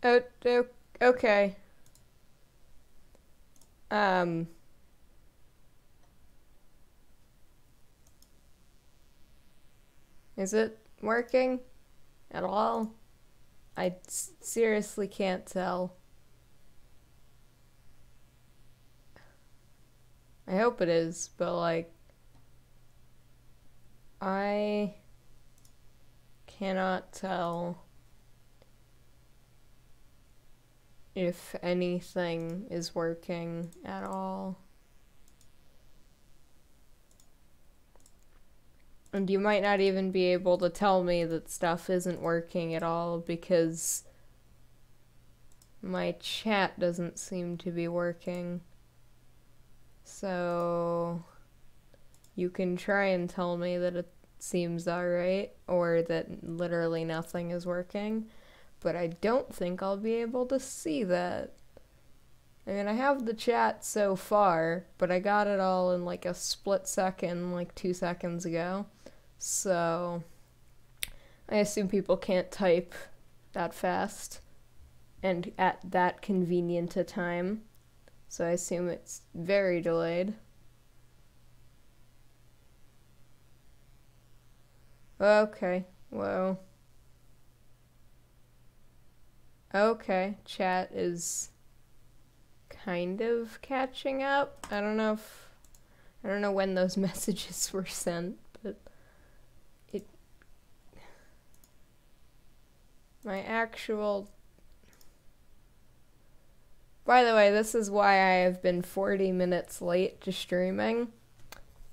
Oh, okay. Is it working at all? I seriously can't tell. I hope it is, but like, I cannot tell if anything is working at all. And you might not even be able to tell me that stuff isn't working at all because my chat doesn't seem to be working. So you can try and tell me that it seems alright or that literally nothing is working, but I don't think I'll be able to see that. I mean, I have the chat so far, but I got it all in like a split second, like 2 seconds ago. So I assume people can't type that fast and at that convenient a time. So I assume it's very delayed. Okay, whoa. Okay, chat is kind of catching up. I don't know when those messages were sent, but my actual... By the way, this is why I have been 40 minutes late to streaming.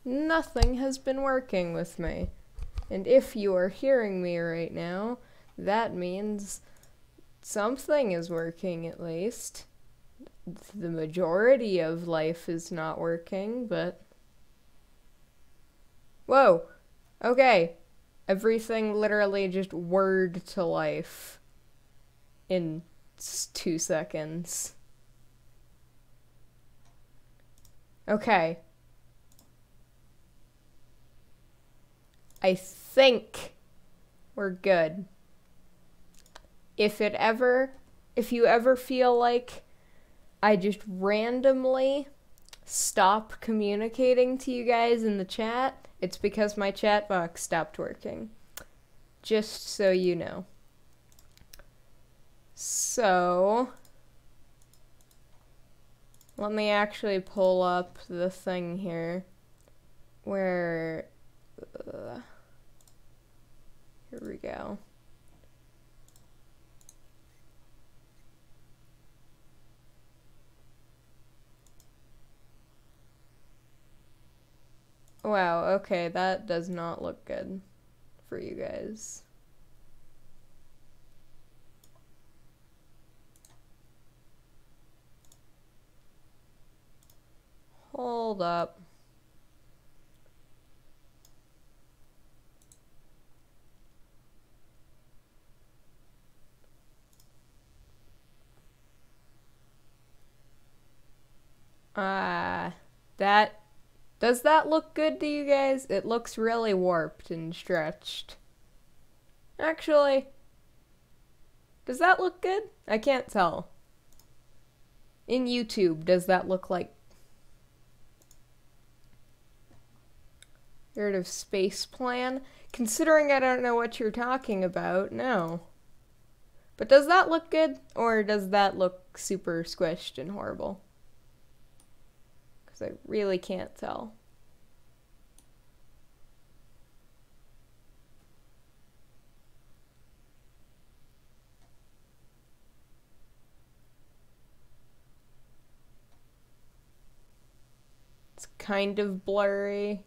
Nothing has been working with me. And if you are hearing me right now, that means something is working at least. The majority of life is not working, but... Whoa! Okay. Everything literally just whirred to life in 2 seconds. Okay. I think we're good. If you ever feel like I just randomly stop communicating to you guys in the chat, it's because my chat box stopped working. Just so you know. So, let me actually pull up the thing here where... here we go. Wow, okay, that does not look good for you guys. Hold up. Does that look good to you guys? It looks really warped and stretched. Actually, does that look good? I can't tell. In YouTube, does that look like... Heard of Space Plan? Considering I don't know what you're talking about, no. But does that look good? Or does that look super squished and horrible? Because I really can't tell. It's kind of blurry.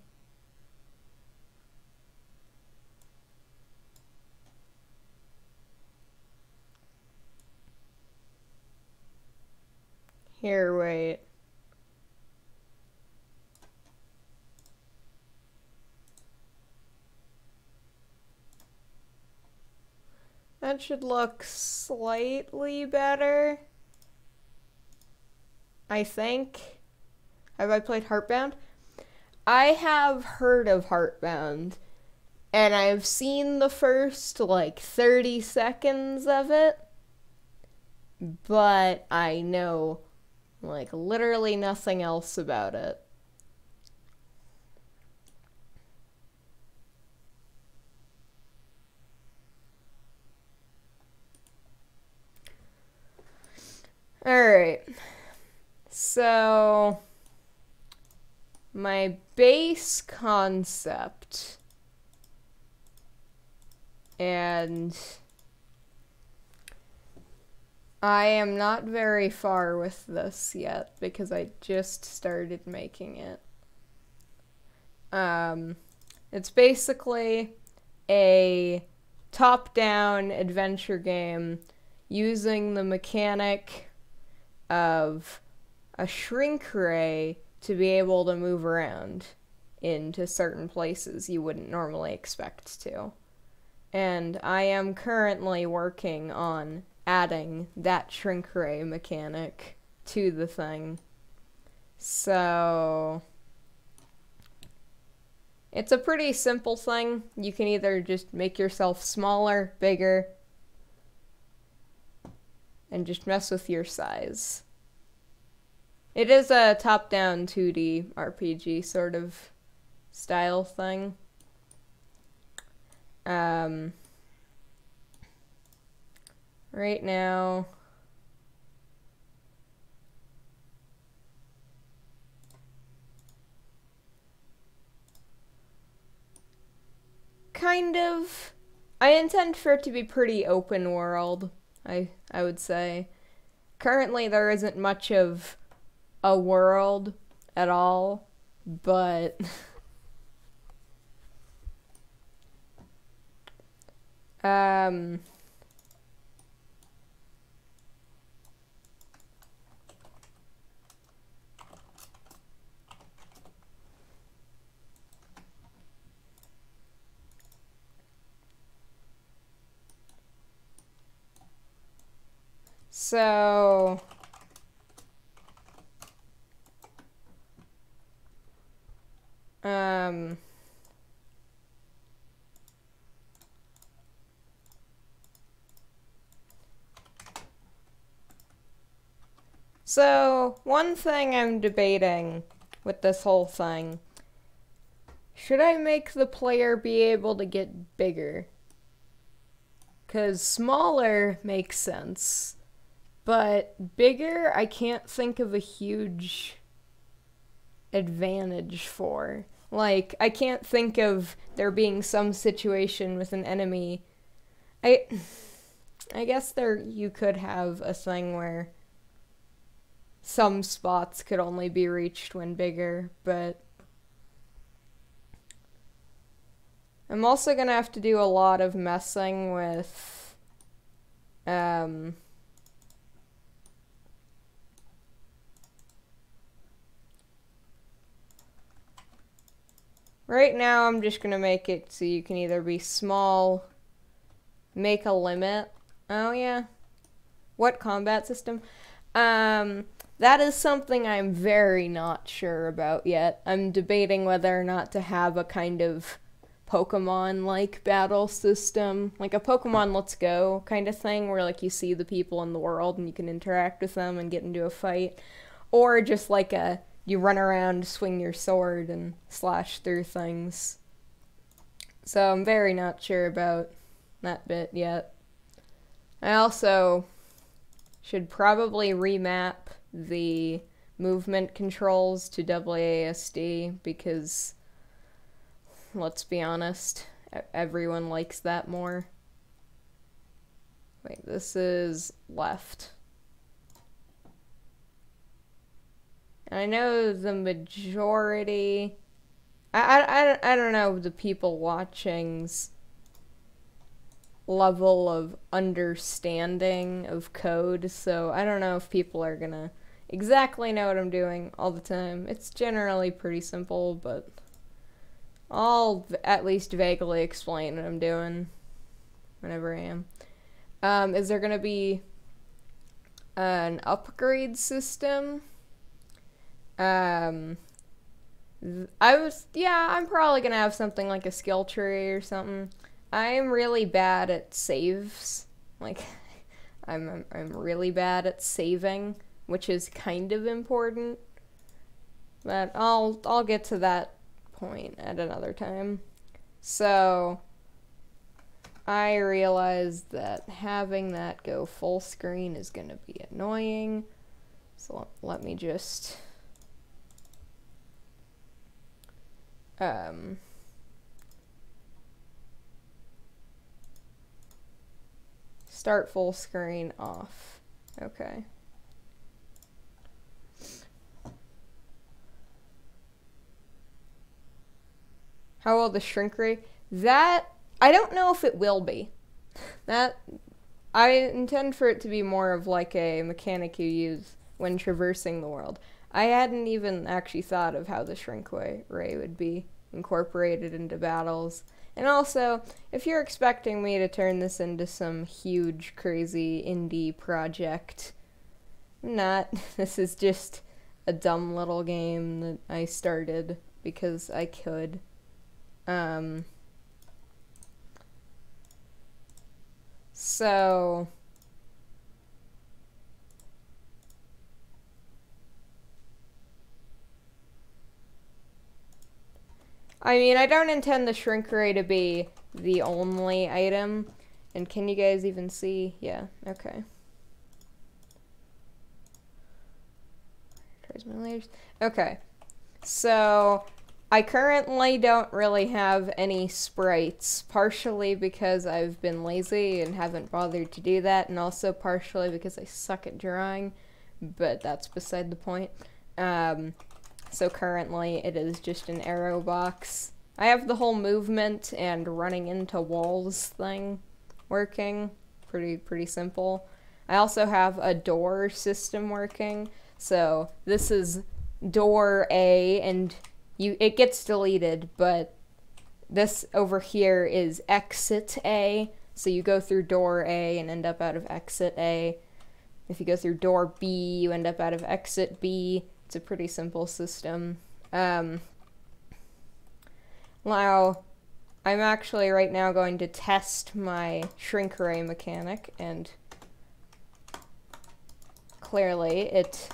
Here, wait. That should look slightly better. I think. Have I played Heartbound? I have heard of Heartbound. And I've seen the first, like, 30 seconds of it. but I know, like, literally nothing else about it. Alright. So, my base concept, and I am not very far with this yet because I just started making it. It's basically a top-down adventure game using the mechanic of a shrink ray to be able to move around into certain places you wouldn't normally expect to. And I am currently working on adding that shrink ray mechanic to the thing. So it's a pretty simple thing. You can either just make yourself smaller, bigger, and just mess with your size. It is a top-down 2D RPG sort of style thing. Right now, kind of. I intend for it to be pretty open world, I would say. Currently there isn't much of a world at all, but so so one thing I'm debating with this whole thing, should I make the player be able to get bigger? 'Cause smaller makes sense, but bigger I can't think of a huge advantage for. Like, I can't think of there being some situation with an enemy. I guess you could have a thing where some spots could only be reached when bigger, but I'm also gonna have to do a lot of messing with right now I'm just gonna make it so you can either be small, make a limit. Oh yeah. What combat system? That is something I'm very not sure about yet. I'm debating whether or not to have a kind of Pokemon-like battle system, like a Pokemon Let's Go kind of thing, where like you see the people in the world and you can interact with them and get into a fight, or just like you run around, swing your sword, and slash through things. So I'm very not sure about that bit yet. I also should probably remap the movement controls to WASD because, let's be honest, everyone likes that more. Wait, this is left. And I know the majority, I don't know the people watching's level of understanding of code, so I don't know if people are gonna exactly know what I'm doing all the time. It's generally pretty simple, but I'll at least vaguely explain what I'm doing whenever I am. Is there gonna be an upgrade system? I'm probably gonna have something like a skill tree or something. I'm really bad at saves. Like, I'm really bad at saving, which is kind of important. But I'll get to that point at another time. So I realized that having that go full screen is going to be annoying. So let me just start full screen off. Okay. How will the shrink rate? That, I don't know if it will be. That, I intend for it to be more of like a mechanic you use when traversing the world. I hadn't even actually thought of how the shrink rate would be incorporated into battles. And also, if you're expecting me to turn this into some huge, crazy indie project, I'm not. This is just a dumb little game that I started because I could. So I mean, I don't intend the shrink ray to be the only item. And can you guys even see? Yeah, okay. Trace my layers. Okay. So I currently don't really have any sprites, partially because I've been lazy and haven't bothered to do that, and also partially because I suck at drawing, but that's beside the point. So currently it is just an arrow box. I have the whole movement and running into walls thing working. Pretty simple. I also have a door system working. So this is door A, and it gets deleted, but this over here is exit A. So you go through door A and end up out of exit A. If you go through door B, you end up out of exit B. It's a pretty simple system. Now, I'm actually right now going to test my shrink ray mechanic, and clearly it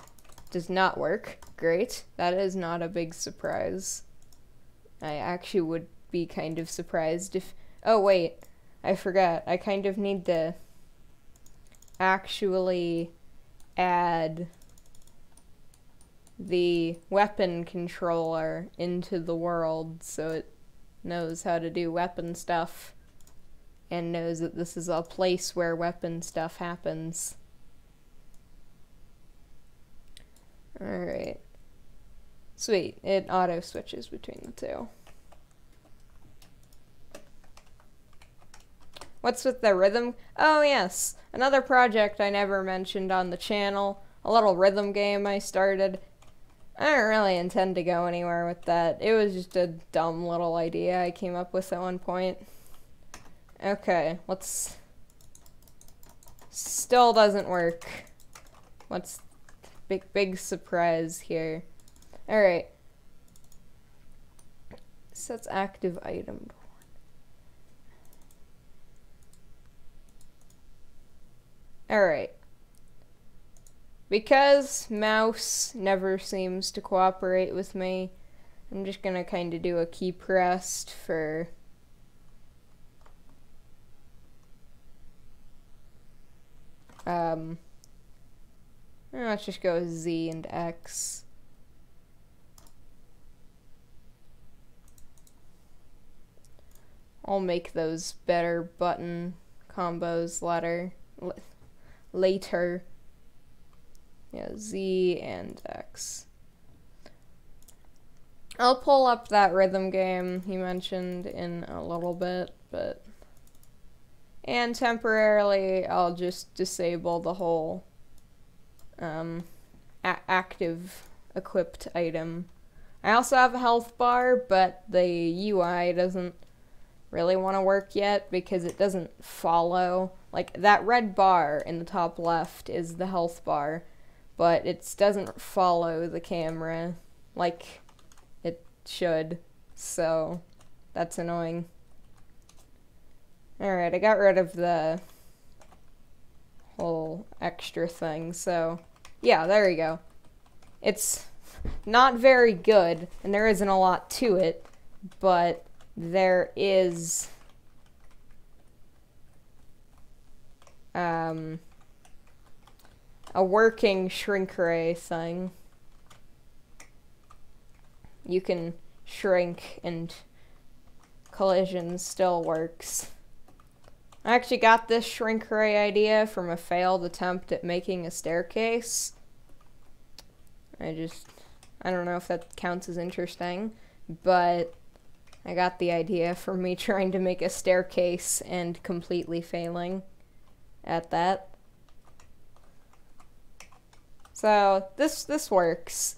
does not work. Great. That is not a big surprise. I actually would be kind of surprised if... Oh, wait. I forgot. I kind of need to actually add the weapon controller into the world so it knows how to do weapon stuff and knows that this is a place where weapon stuff happens. Alright. Sweet. It auto switches between the two. What's with the rhythm? Oh yes, another project I never mentioned on the channel. A little rhythm game I started. I don't really intend to go anywhere with that. It was just a dumb little idea I came up with at one point. Okay, let's... Still doesn't work. What's... Big surprise here. Alright. Sets active item. Alright. Because mouse never seems to cooperate with me, I'm just gonna kind of do a key pressed for... let's just go with Z and X. I'll make those better button combos later. Yeah, Z and X. I'll pull up that rhythm game he mentioned in a little bit, but... And temporarily, I'll just disable the whole active equipped item. I also have a health bar, but the UI doesn't really want to work yet because it doesn't follow. Like, that red bar in the top left is the health bar, but it doesn't follow the camera like it should, so that's annoying. Alright, I got rid of the whole extra thing. So, yeah, there you go. It's not very good, and there isn't a lot to it, but there is a working shrink ray thing. You can shrink, and collision still works. I actually got this shrink ray idea from a failed attempt at making a staircase. I don't know if that counts as interesting, but I got the idea from me trying to make a staircase and completely failing at that. So this works,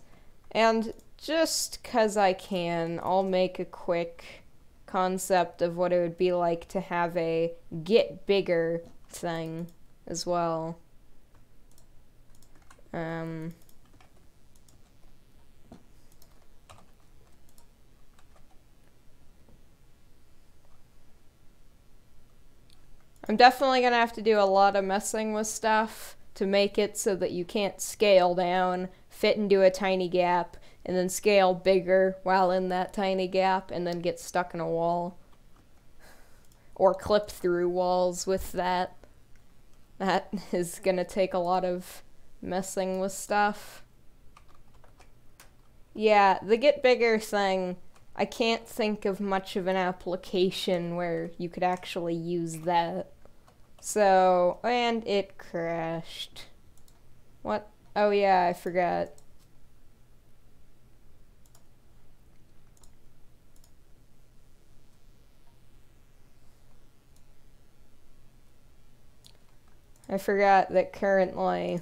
and just 'cause I can, I'll make a quick concept of what it would be like to have a get bigger thing as well. I'm definitely gonna have to do a lot of messing with stuff to make it so that you can't scale down, fit into a tiny gap, and then scale bigger while in that tiny gap, and then get stuck in a wall. Or clip through walls with that. That is gonna take a lot of messing with stuff. Yeah, the get bigger thing, I can't think of much of an application where you could actually use that. So, and it crashed. What? Oh yeah, I forgot. I forgot that currently,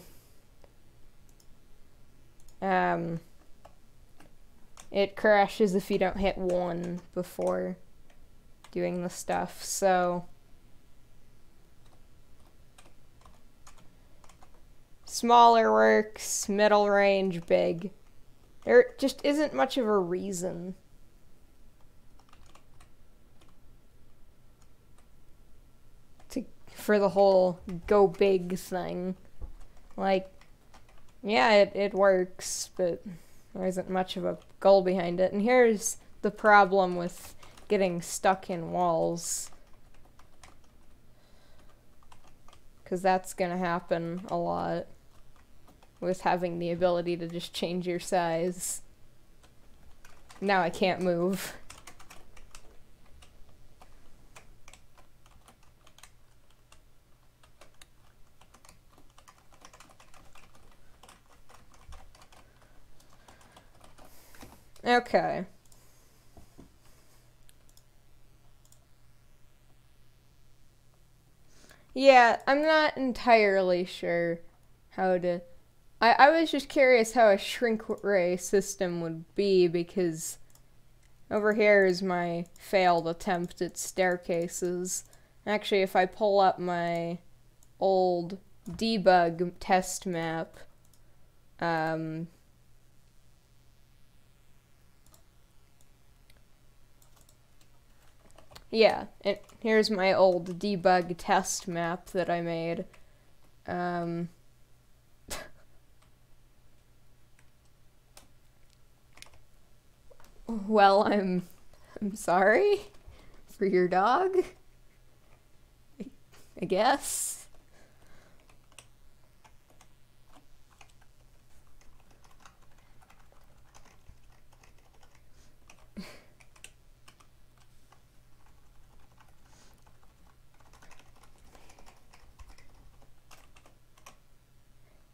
it crashes if you don't hit 1 before doing the stuff, so smaller works, middle range, big. There just isn't much of a reason. For the whole go big thing. Like, yeah, it works, but there isn't much of a goal behind it. And here's the problem with getting stuck in walls. Because that's gonna happen a lot with having the ability to just change your size. Now I can't move. Okay. Yeah, I'm not entirely sure how to... I was just curious how a shrink ray system would be, because over here is my failed attempt at staircases. Actually, if I pull up my old debug test map, yeah, here's my old debug test map that I made. Well, I'm sorry for your dog, I guess.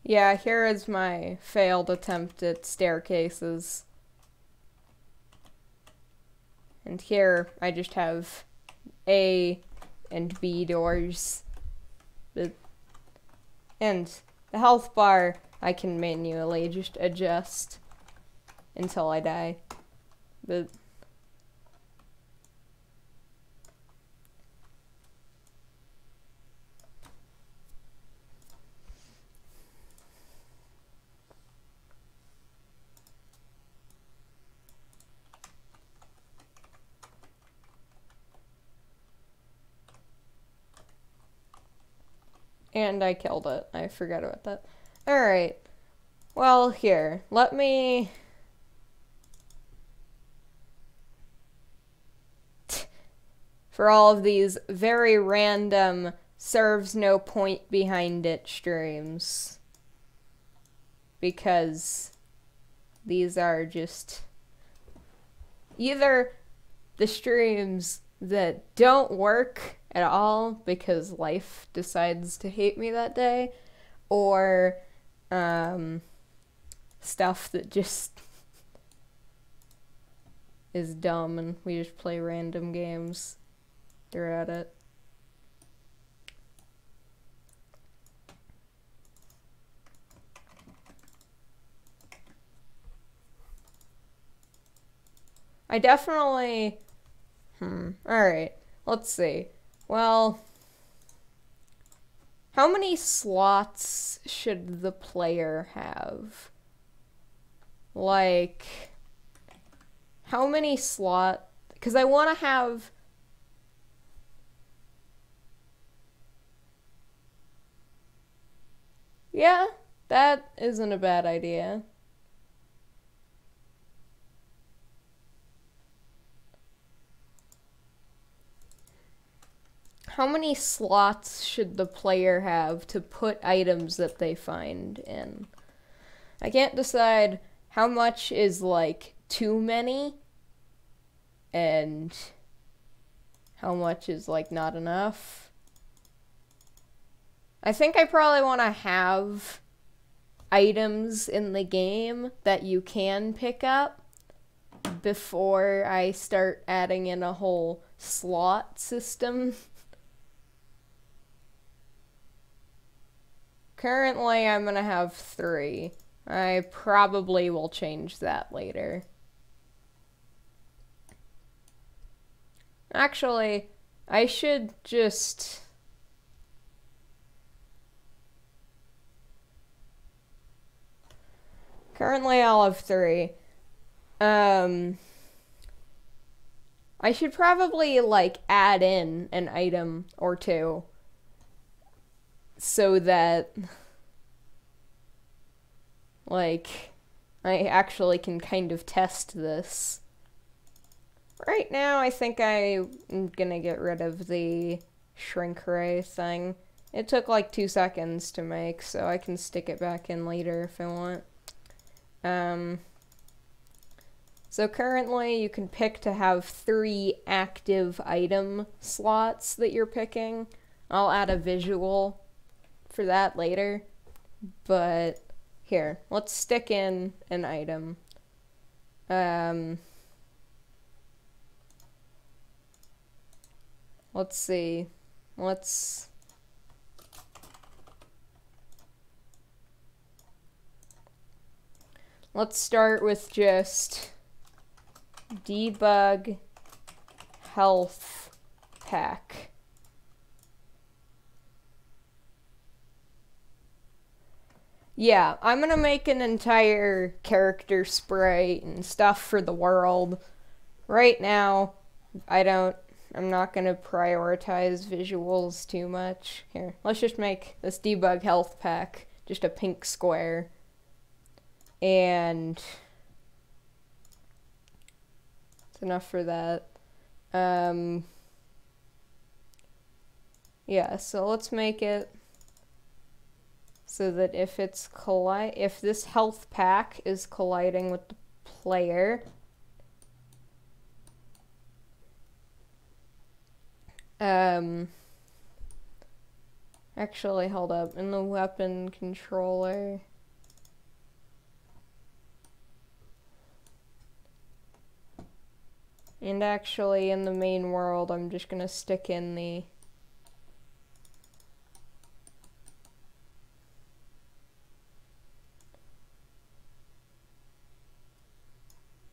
Yeah, here is my failed attempt at staircases. And here, I just have A and B doors. And the health bar, I can manually just adjust until I die. But And I killed it. I forgot about that. Alright. Well, here. Let me... For all of these very random, serves no point behind it streams. Because these are just either the streams that don't work at all because life decides to hate me that day, or stuff that just is dumb and we just play random games throughout it. I definitely... Alright, let's see. Well, how many slots should the player have? Like, how many slot... Because I want to have... Yeah, that isn't a bad idea. How many slots should the player have to put items that they find in? I can't decide how much is, like, too many, and how much is, like, not enough. I think I probably want to have items in the game that you can pick up before I start adding in a whole slot system. Currently, I'm gonna have 3. I probably will change that later. Actually, I should just... Currently, I'll have 3. I should probably, like, add in an item or 2. So that, like, I actually can kind of test this. Right now, I think I'm gonna get rid of the shrink ray thing. It took like 2 seconds to make, so I can stick it back in later if I want. So currently, you can pick to have 3 active item slots that you're picking. I'll add a visual for that later, but here, let's stick in an item. Let's see. Let's start with just debug health pack. Yeah, I'm gonna make an entire character sprite and stuff for the world. Right now, I'm not gonna prioritize visuals too much. Here, let's just make this debug health pack just a pink square. And it's enough for that. Yeah, so let's make it so that if this health pack is colliding with the player, actually, hold up, in the weapon controller, and actually in the main world, I'm just gonna stick in the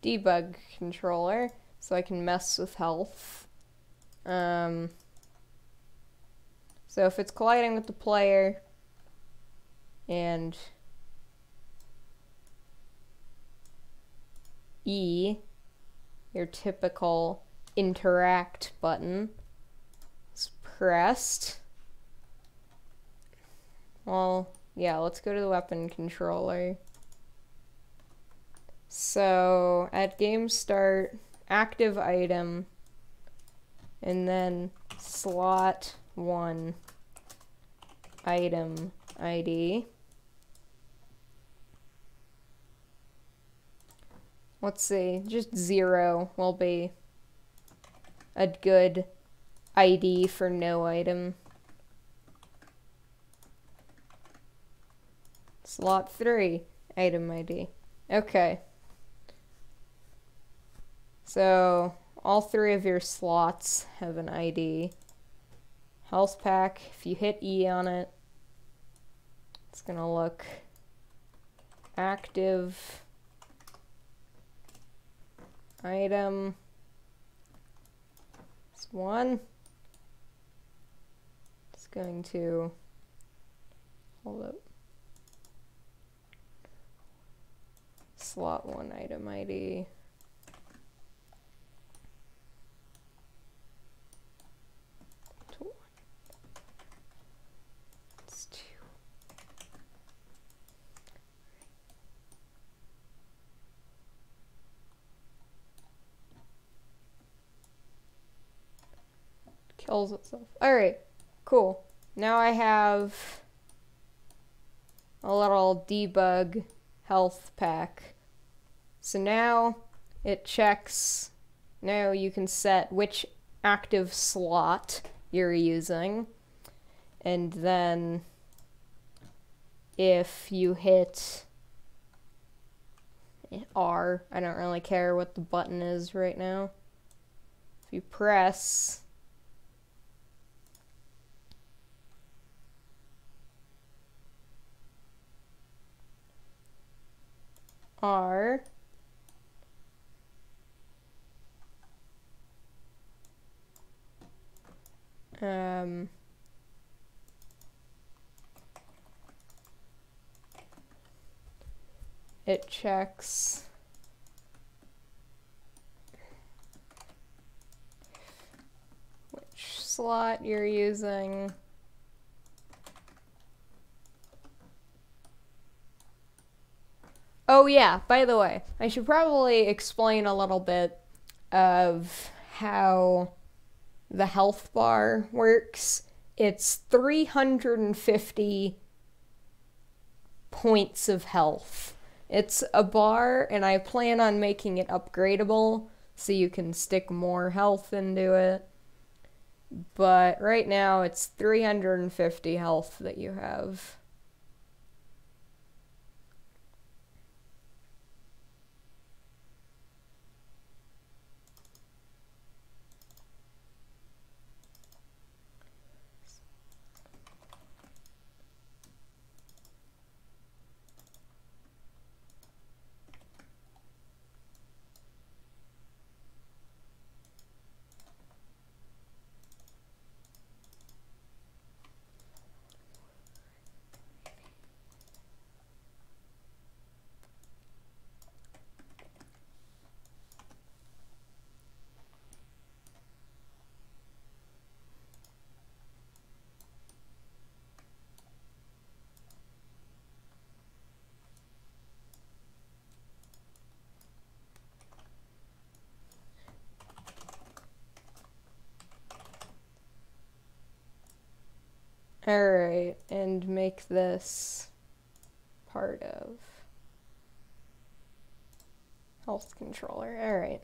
debug controller, so I can mess with health. So if it's colliding with the player, and E, your typical interact button, is pressed, Well, yeah, let's go to the weapon controller. So, at game start, active item, and then slot 1 item ID. Let's see, just 0 will be a good ID for no item. Slot 3 item ID. Okay. So, all 3 of your slots have an ID. Health pack, if you hit E on it, it's gonna look active item. It's 1. It's going to hold up. Slot 1 item ID. It's 2. Kills itself. Alright, cool. Now I have a little debug health pack. So now it checks, now you can set which active slot you're using, and then if you hit R, I don't really care what the button is right now, if you press R, it checks which slot you're using. Oh yeah, by the way, I should probably explain a little bit of how the health bar works. It's 350 points of health. It's a bar, and I plan on making it upgradable so you can stick more health into it. But right now it's 350 health that you have. Alright, and make this part of health controller. Alright.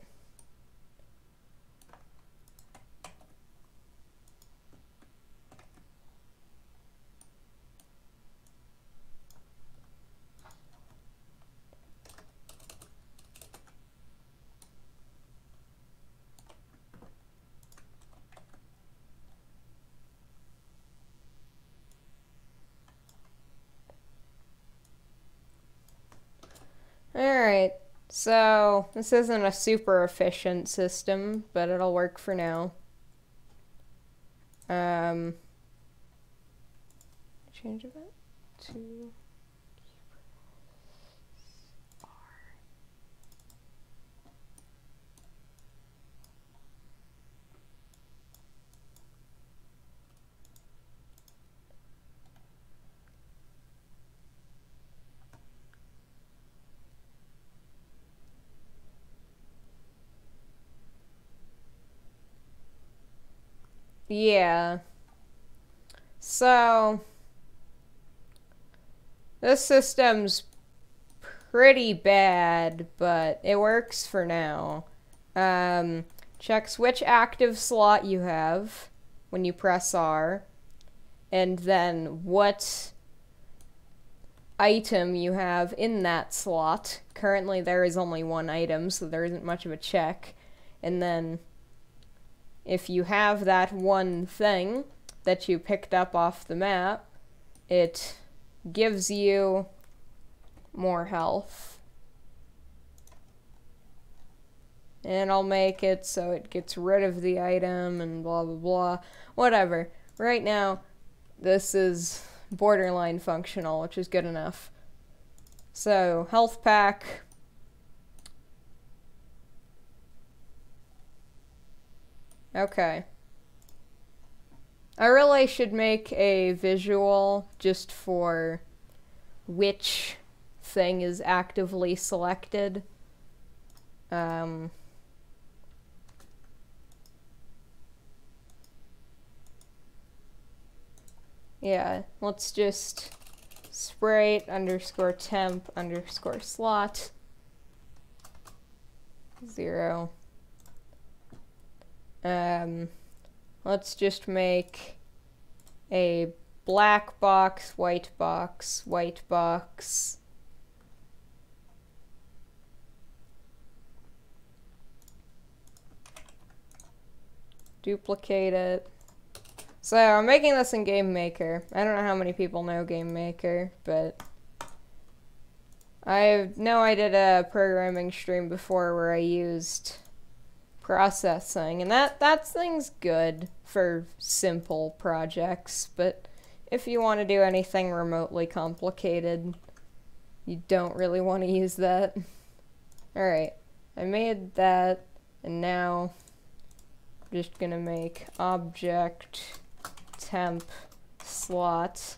Alright, so this isn't a super efficient system, but it'll work for now. Change of it to Yeah. So, this system's pretty bad, but it works for now. Checks which active slot you have when you press R, and then what item you have in that slot. Currently there is only one item, so there isn't much of a check. And then if you have that one thing that you picked up off the map, it gives you more health. And I'll make it so it gets rid of the item and blah blah blah. Whatever. Right now, this is borderline functional, which is good enough. So, health pack. Okay. I really should make a visual just for which thing is actively selected. Yeah, let's just sprite underscore temp underscore slot 0. Let's just make a black box, white box, white box. Duplicate it. So, I'm making this in Game Maker. I don't know how many people know Game Maker, but I know I did a programming stream before where I used processing, and that thing's good for simple projects, but if you want to do anything remotely complicated, you don't really want to use that. Alright, I made that, and now I'm just gonna make object temp slot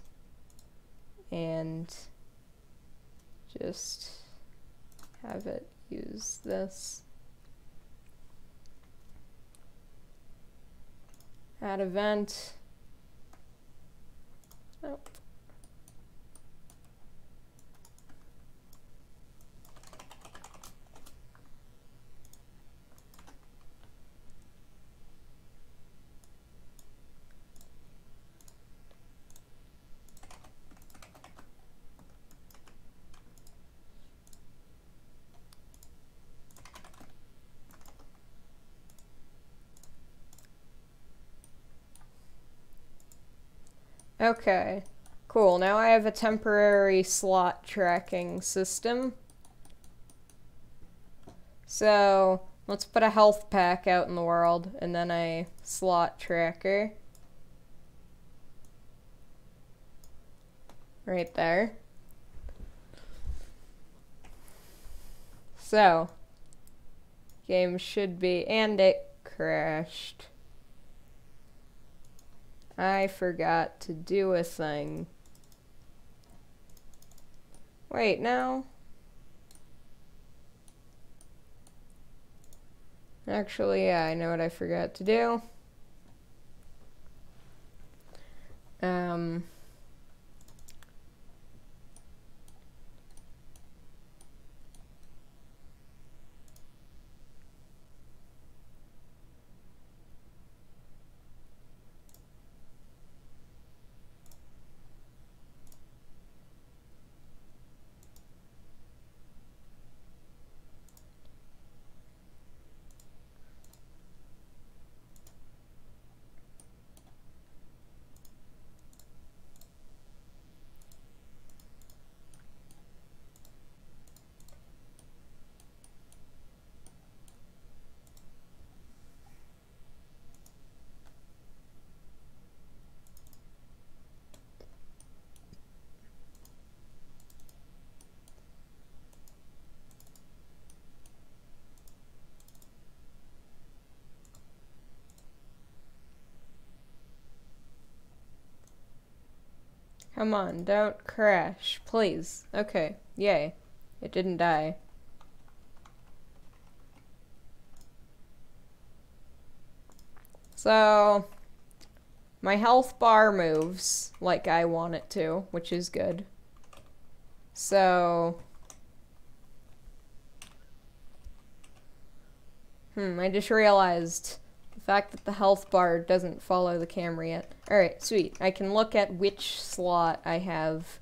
and just have it use this. Add event. Nope. Okay, cool. Now I have a temporary slot tracking system. So, let's put a health pack out in the world, and then a slot tracker. Right there. So, game should be, and it crashed. I forgot to do a thing. Wait, no. Actually, yeah, I know what I forgot to do. Come on, don't crash, please. Okay, yay. It didn't die. So, my health bar moves like I want it to, which is good. So, I just realized the fact that the health bar doesn't follow the camera yet. Alright, sweet. I can look at which slot I have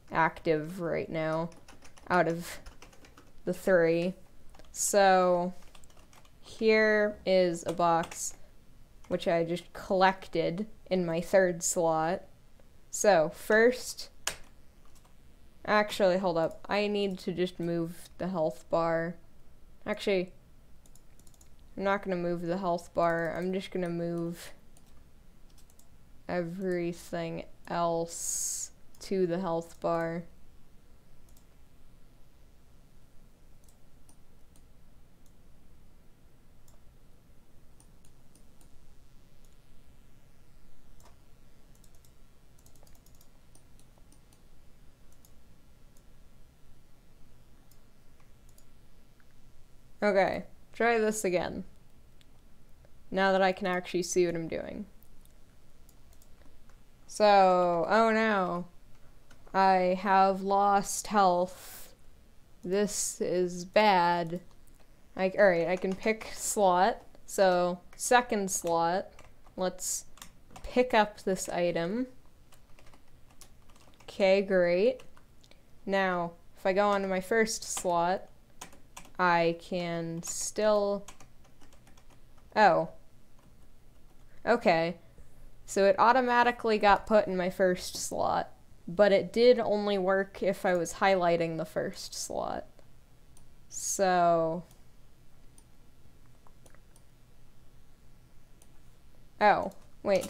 active right now out of the 3. So, here is a box which I just collected in my 3rd slot. So, first, actually, hold up. I need to just move the health bar. Actually, I'm not going to move the health bar. I'm just going to move everything else to the health bar. Okay, try this again. Now that I can actually see what I'm doing. So, oh no. I have lost health. This is bad. Alright, I can pick slot. So, 2nd slot. Let's pick up this item. Okay, great. Now, if I go onto my 1st slot, I can still... Oh. Okay. So it automatically got put in my 1st slot, but it did only work if I was highlighting the 1st slot. So... Oh. Wait,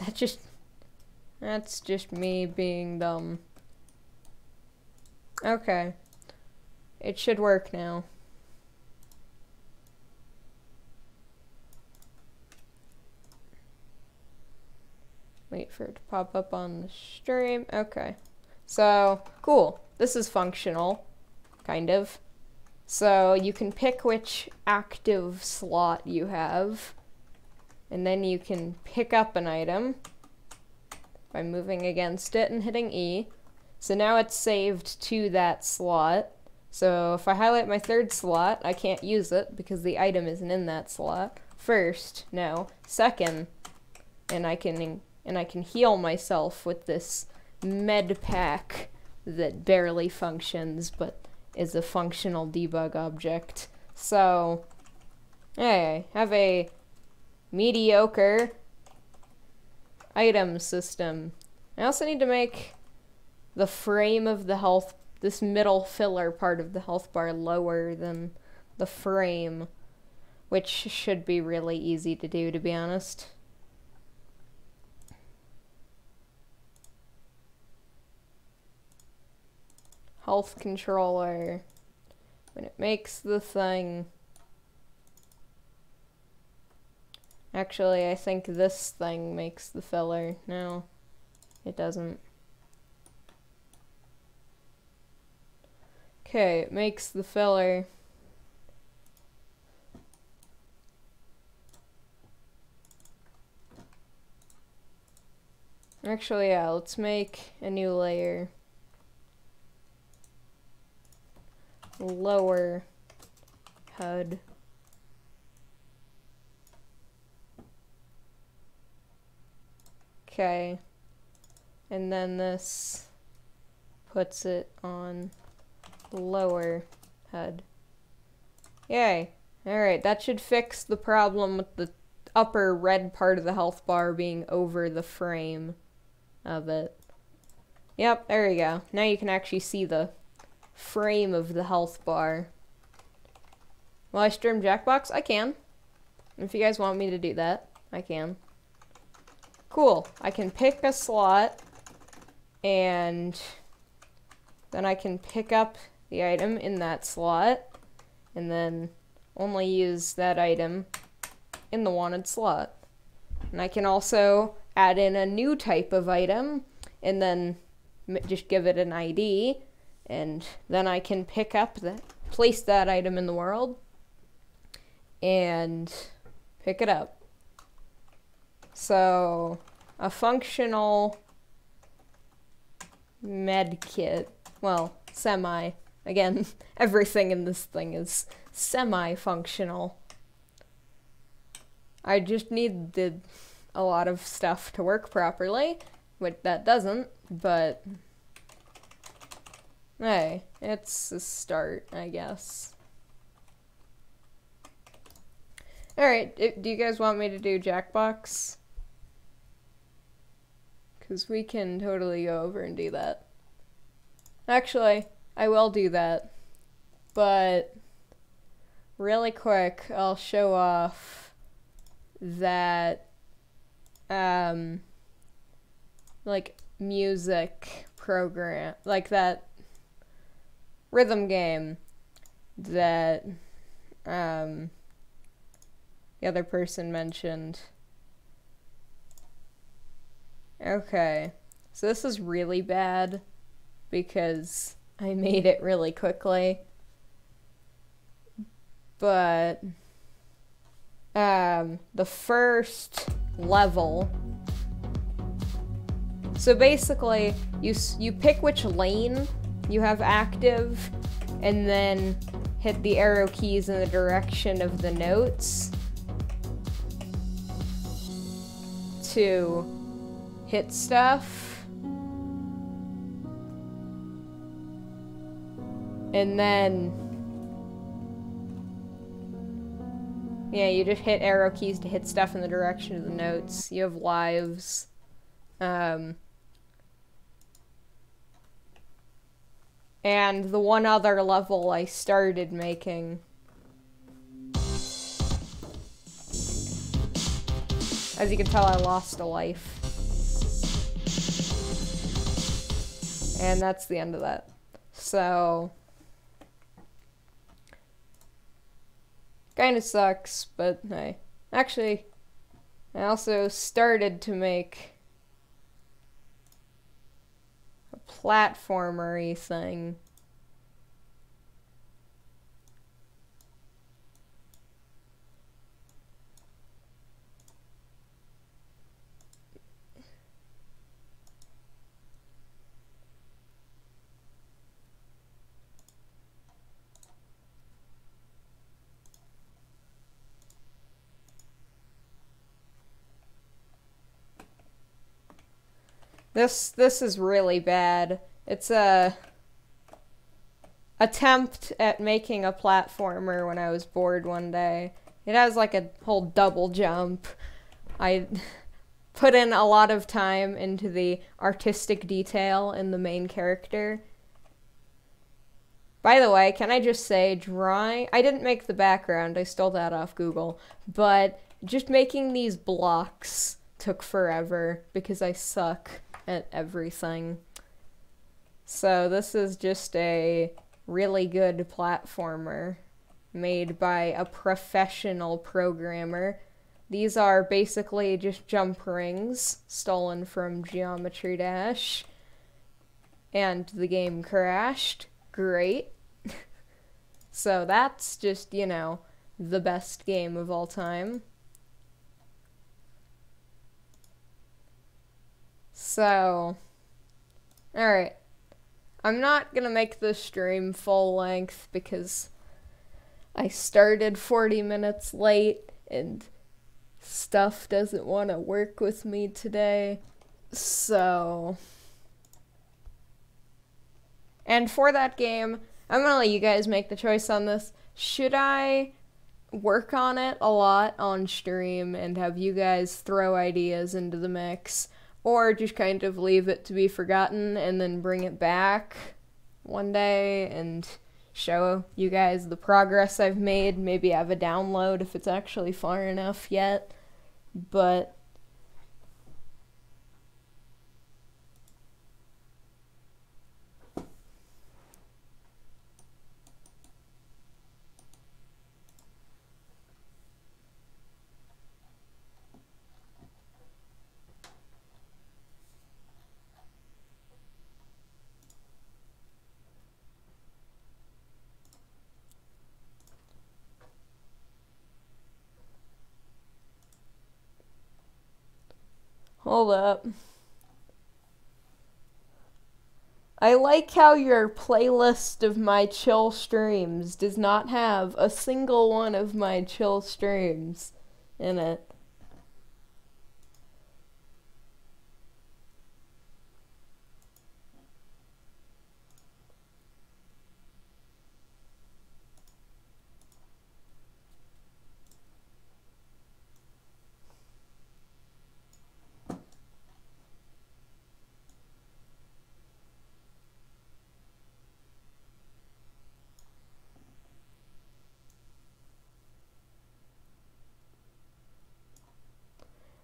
that's just me being dumb. Okay. It should work now. Wait for it to pop up on the stream. Okay. So, cool. This is functional. Kind of. So, you can pick which active slot you have. And then you can pick up an item by moving against it and hitting E. So now it's saved to that slot. So if I highlight my 3rd slot, I can't use it because the item isn't in that slot. 1st, no. 2nd, and I can heal myself with this med pack that barely functions but is a functional debug object. So, hey, I have a mediocre item system. I also need to make the frame of the health, this middle filler part of the health bar lower than the frame, which should be really easy to do, to be honest. Health controller, when it makes the thing. Actually, I think this thing makes the filler. No, it doesn't. Okay, it makes the filler. Actually, yeah, let's make a new layer. Lower HUD. Okay, and then this puts it on the lower HUD. Yay. Alright, that should fix the problem with the upper red part of the health bar being over the frame of it. Yep, there you go. Now you can actually see the frame of the health bar. Will I stream Jackbox? I can. If you guys want me to do that, I can. Cool. I can pick a slot, and then I can pick up the item in that slot, and then only use that item in the wanted slot. And I can also add in a new type of item, and then just give it an ID, and then I can pick up that, place that item in the world, and pick it up. So, a functional med kit. Well, semi. Again, everything in this thing is semi-functional. I just need a lot of stuff to work properly, which that doesn't, but hey, it's a start, I guess. Alright, do you guys want me to do Jackbox? Because we can totally go over and do that. Actually, I will do that. But really quick, I'll show off that like music program, like that rhythm game that the other person mentioned. Okay, so this is really bad because I made it really quickly, but the first level, so basically you pick which lane you have active and then hit the arrow keys in the direction of the notes to hit stuff, and then yeah, you just hit arrow keys to hit stuff in the direction of the notes. You have lives. And the one other level I started making, as you can tell, I lost a life. And that's the end of that. So kinda sucks, but hey. Actually, I also started to make a platformer-y thing. This is really bad. It's a attempt at making a platformer when I was bored one day. It has like a whole double jump. I put in a lot of time into the artistic detail in the main character. By the way, can I just say, drawing... I didn't make the background, I stole that off Google, but just making these blocks took forever because I suck at everything. So this is just a really good platformer made by a professional programmer. These are basically just jump rings stolen from Geometry Dash, and the game crashed. Great. So that's just, you know, the best game of all time. So, alright. I'm not gonna make the stream full length because I started 40 minutes late and stuff doesn't want to work with me today. So, and for that game, I'm gonna let you guys make the choice on this. Should I work on it a lot on stream and have you guys throw ideas into the mix, or just kind of leave it to be forgotten and then bring it back one day and show you guys the progress I've made? Maybe have a download if it's actually far enough yet. But Hold up. I like how your playlist of my chill streams does not have a single one of my chill streams in it.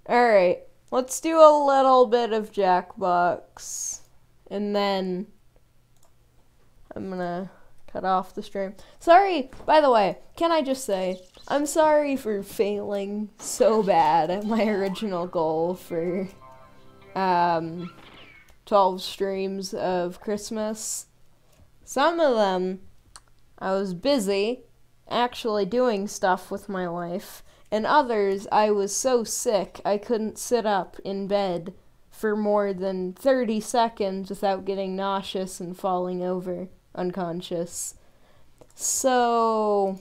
Alright, let's do a little bit of Jackbox, and then I'm gonna cut off the stream. Sorry, by the way, can I just say, I'm sorry for failing so bad at my original goal for 12 streams of Christmas. Some of them, I was busy actually doing stuff with my life. And others, I was so sick I couldn't sit up in bed for more than 30 seconds without getting nauseous and falling over unconscious. So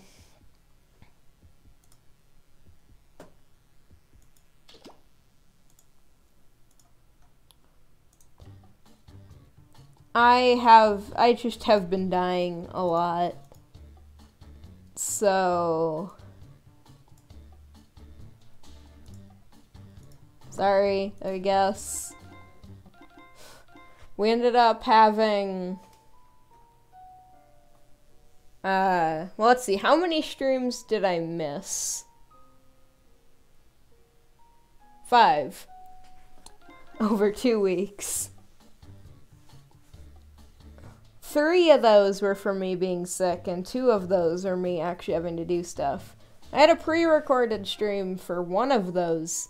I just have been dying a lot. So sorry, I guess. We ended up having well, let's see, how many streams did I miss? 5 over 2 weeks. 3 of those were from me being sick, and 2 of those are me actually having to do stuff. I had a pre-recorded stream for one of those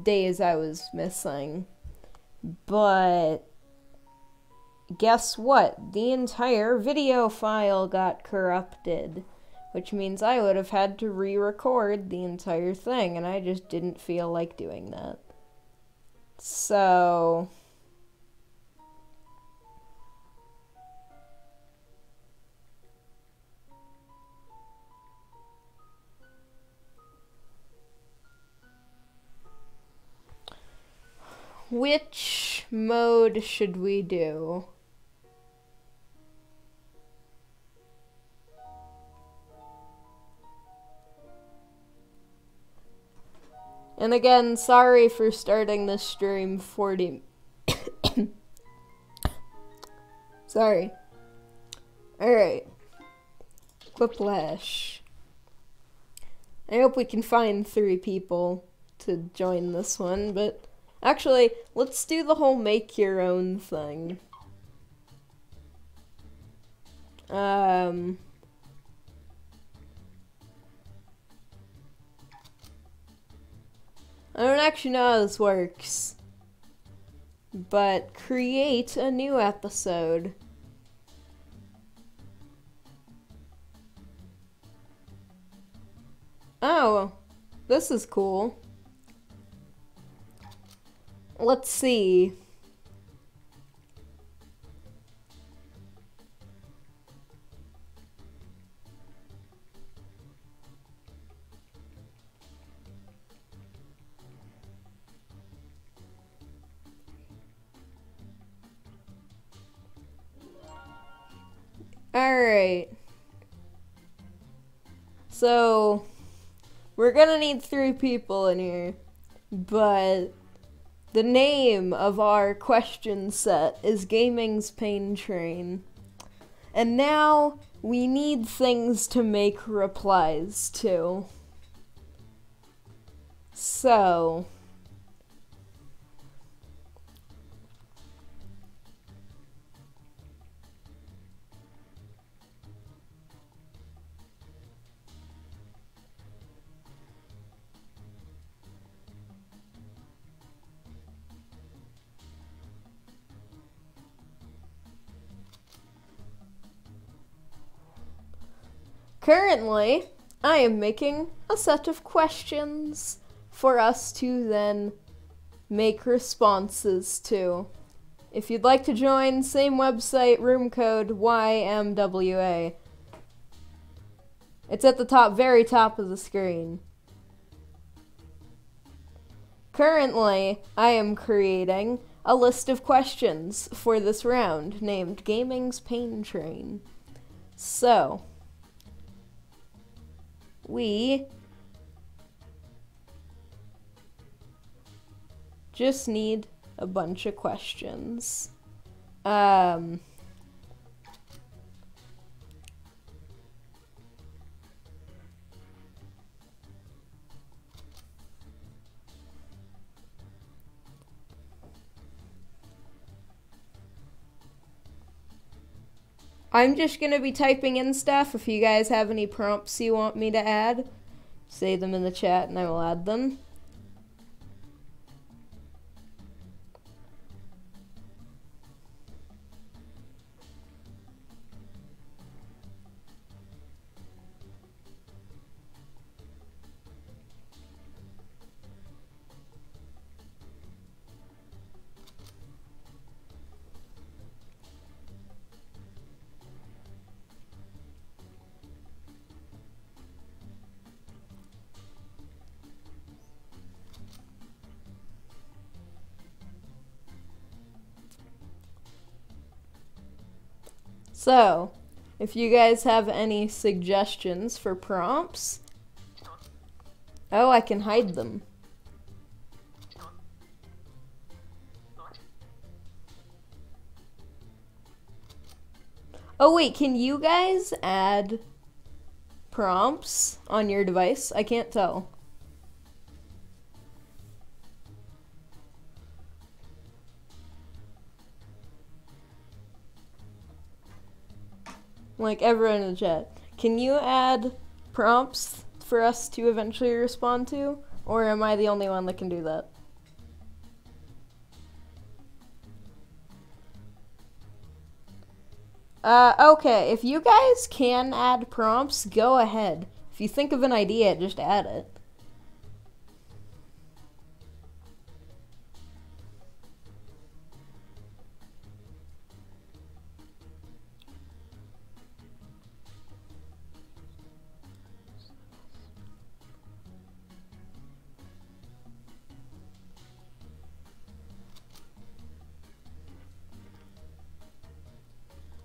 days I was missing, but guess what? The entire video file got corrupted, which means I would have had to re-record the entire thing, and I just didn't feel like doing that. So which mode should we do? And again, sorry for starting this stream 40... Sorry. Alright. Quiplash. I hope we can find 3 people to join this one, but actually, let's do the whole make your own thing. I don't actually know how this works, but create a new episode. Oh, this is cool. Let's see. Alright. So, we're gonna need 3 people in here, but the name of our question set is Gaming's Pain Train. And now we need things to make replies to. So currently, I am making a set of questions for us to then make responses to. If you'd like to join, same website, room code YMWA. It's at the top, very top of the screen. Currently, I am creating a list of questions for this round named Gaming's Pain Train. So, we just need a bunch of questions. I'm just gonna be typing in stuff. If you guys have any prompts you want me to add, say them in the chat and I will add them. So, if you guys have any suggestions for prompts, oh, I can hide them. Oh wait, can you guys add prompts on your device? I can't tell. Like everyone in the chat, can you add prompts for us to eventually respond to? Or am I the only one that can do that? Okay, if you guys can add prompts, go ahead. If you think of an idea, just add it.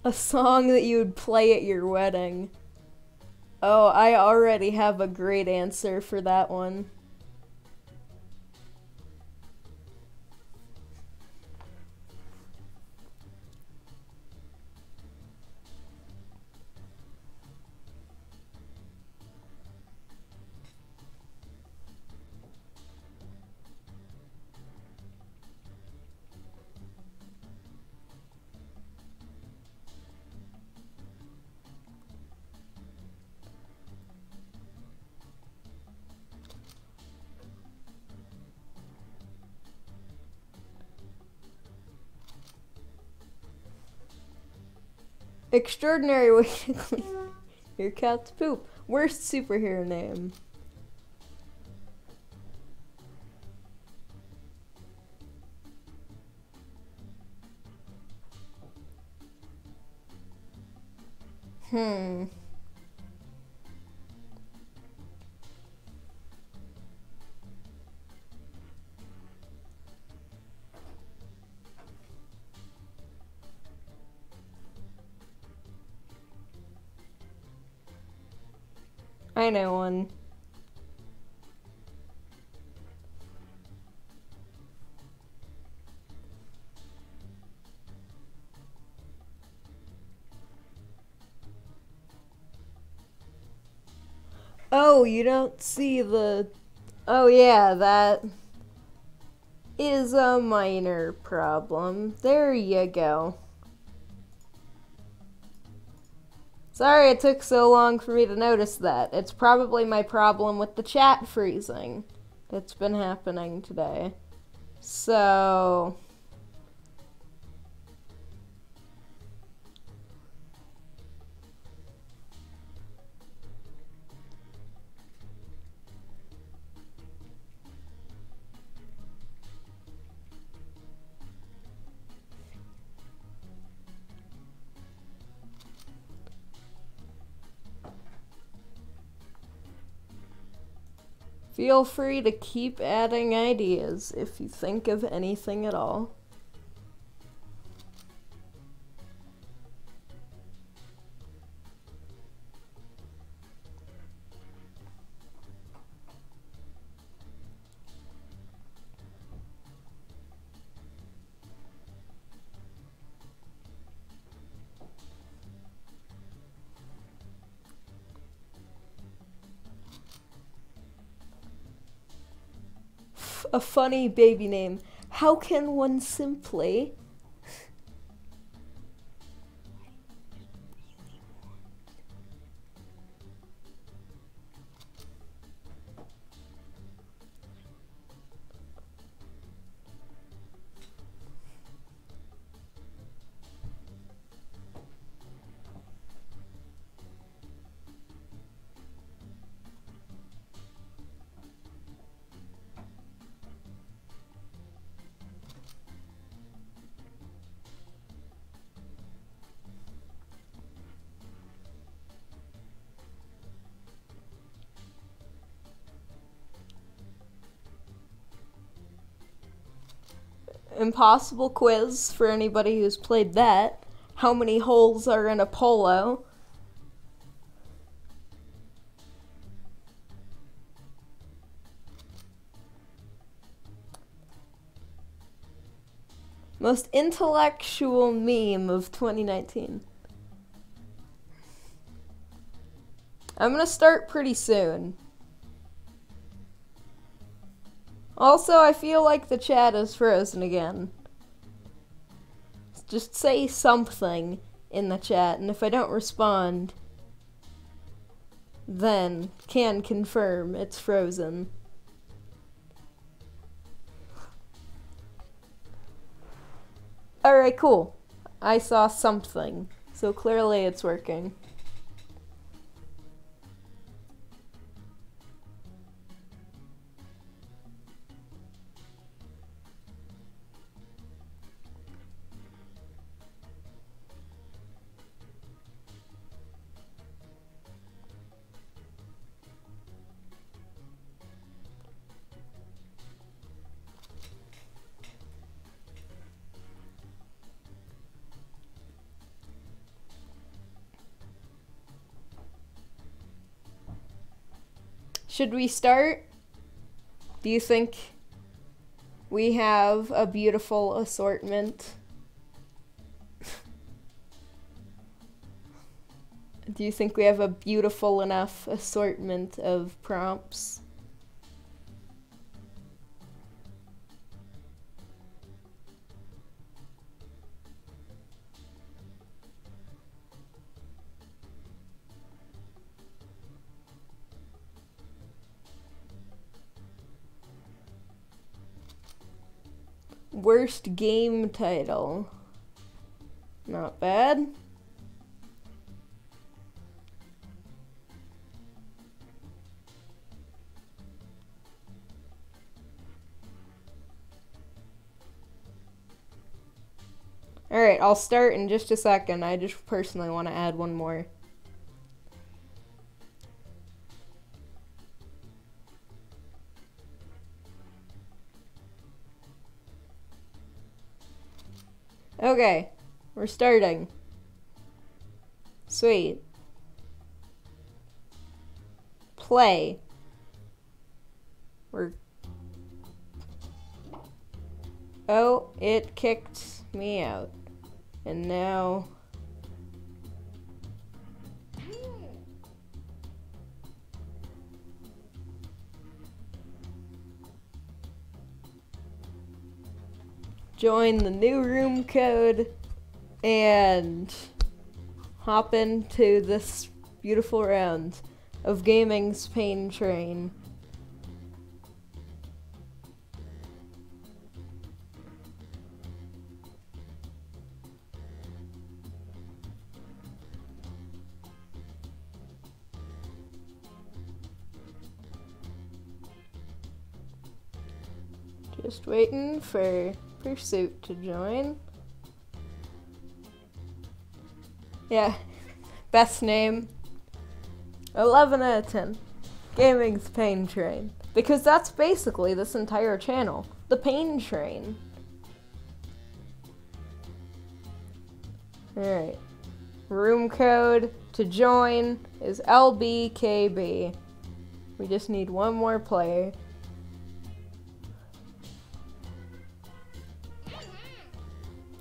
A song that you would play at your wedding. Oh, I already have a great answer for that one. Extraordinary way to clean your cat's poop. Worst superhero name. I know one. Oh, you don't see the... Oh yeah, that is a minor problem. There you go. Sorry it took so long for me to notice that. It's probably my problem with the chat freezing that's been happening today. So... Feel free to keep adding ideas if you think of anything at all. A funny baby name. How can one simply... Impossible quiz for anybody who's played that. How many holes are in a polo? Most intellectual meme of 2019. I'm gonna start pretty soon. Also, I feel like the chat is frozen again. Just say something in the chat, and if I don't respond, then can confirm it's frozen. Alright, cool. I saw something, so clearly it's working. Should we start? Do you think we have a beautiful assortment? Do you think we have a beautiful enough assortment of prompts? Worst game title. Not bad. Alright, I'll start in just a second. I just personally want to add one more. Okay, we're starting. Sweet. Play. Oh, it kicked me out. And now... join the new room code and hop into this beautiful round of gaming's pain train. Just waiting for Pursuit to join. Yeah, best name. 11 out of 10. Gaming's pain train. Because that's basically this entire channel. The pain train. Alright. Room code to join is LBKB. We just need one more player.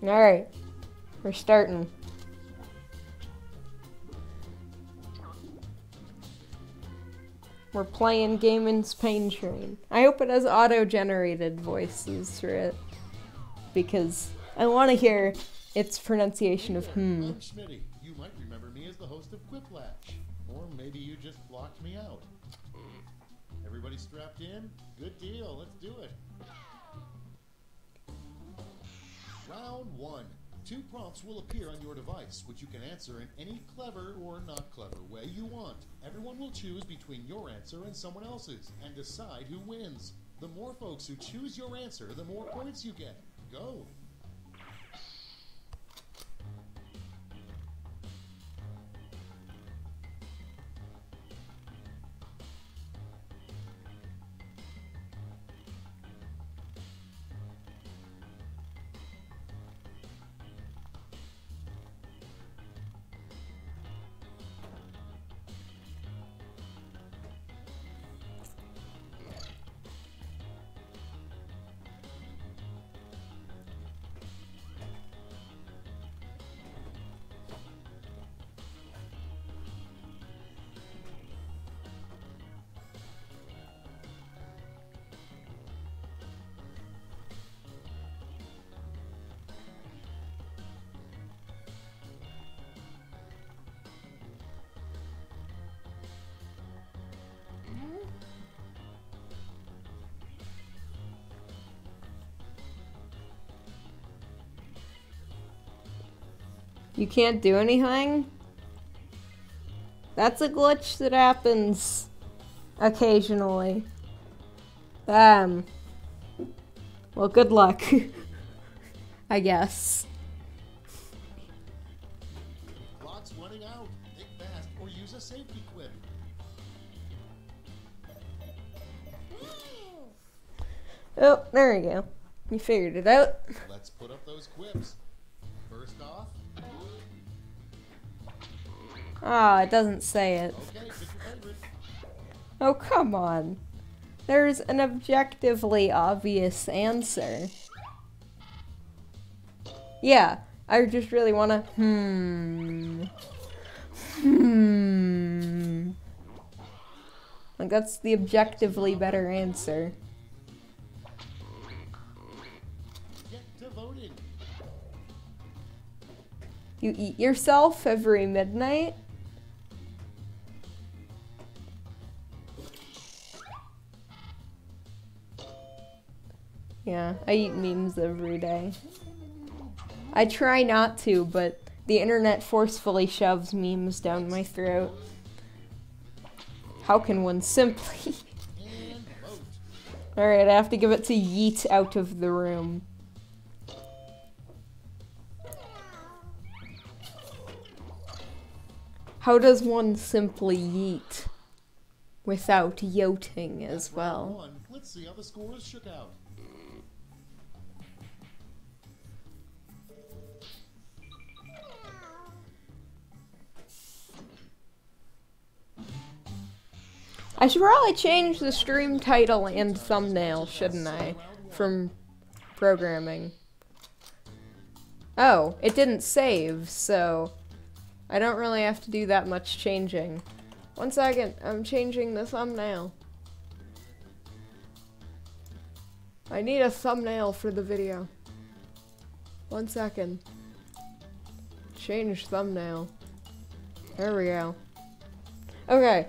Alright. We're starting. We're playing Gaiman's Pain Train. I hope it has auto-generated voices for it. Because I want to hear its pronunciation of I'm Schmitty. You might remember me as the host of Quiplash. Or maybe you just blocked me out. Everybody strapped in? Good deal. Let's do it. Round 1. 2 prompts will appear on your device, which you can answer in any clever or not clever way you want. Everyone will choose between your answer and someone else's, and decide who wins. The more folks who choose your answer, the more points you get. Go! You can't do anything? That's a glitch that happens occasionally. Well, good luck. I guess. Clock's running out. Think fast or use a safety quip. Oh, there we go. You figured it out. Let's put up those quips. First off. Ah, it doesn't say it. Okay, pick your favorite. Oh, come on. There's an objectively obvious answer. Yeah, I just really wanna, Like, that's the objectively better answer. Get to voting. You eat yourself every midnight? Yeah, I eat memes every day. I try not to, but the internet forcefully shoves memes down my throat. How can one simply... Alright, I have to give it to yeet out of the room. How does one simply yeet without yoting as well? Let's see how the scores shook out. I should probably change the stream title and thumbnail, shouldn't I? From programming. Oh, it didn't save, so I don't really have to do that much changing. 1 second, I'm changing the thumbnail. I need a thumbnail for the video. 1 second. Change thumbnail. There we go. Okay.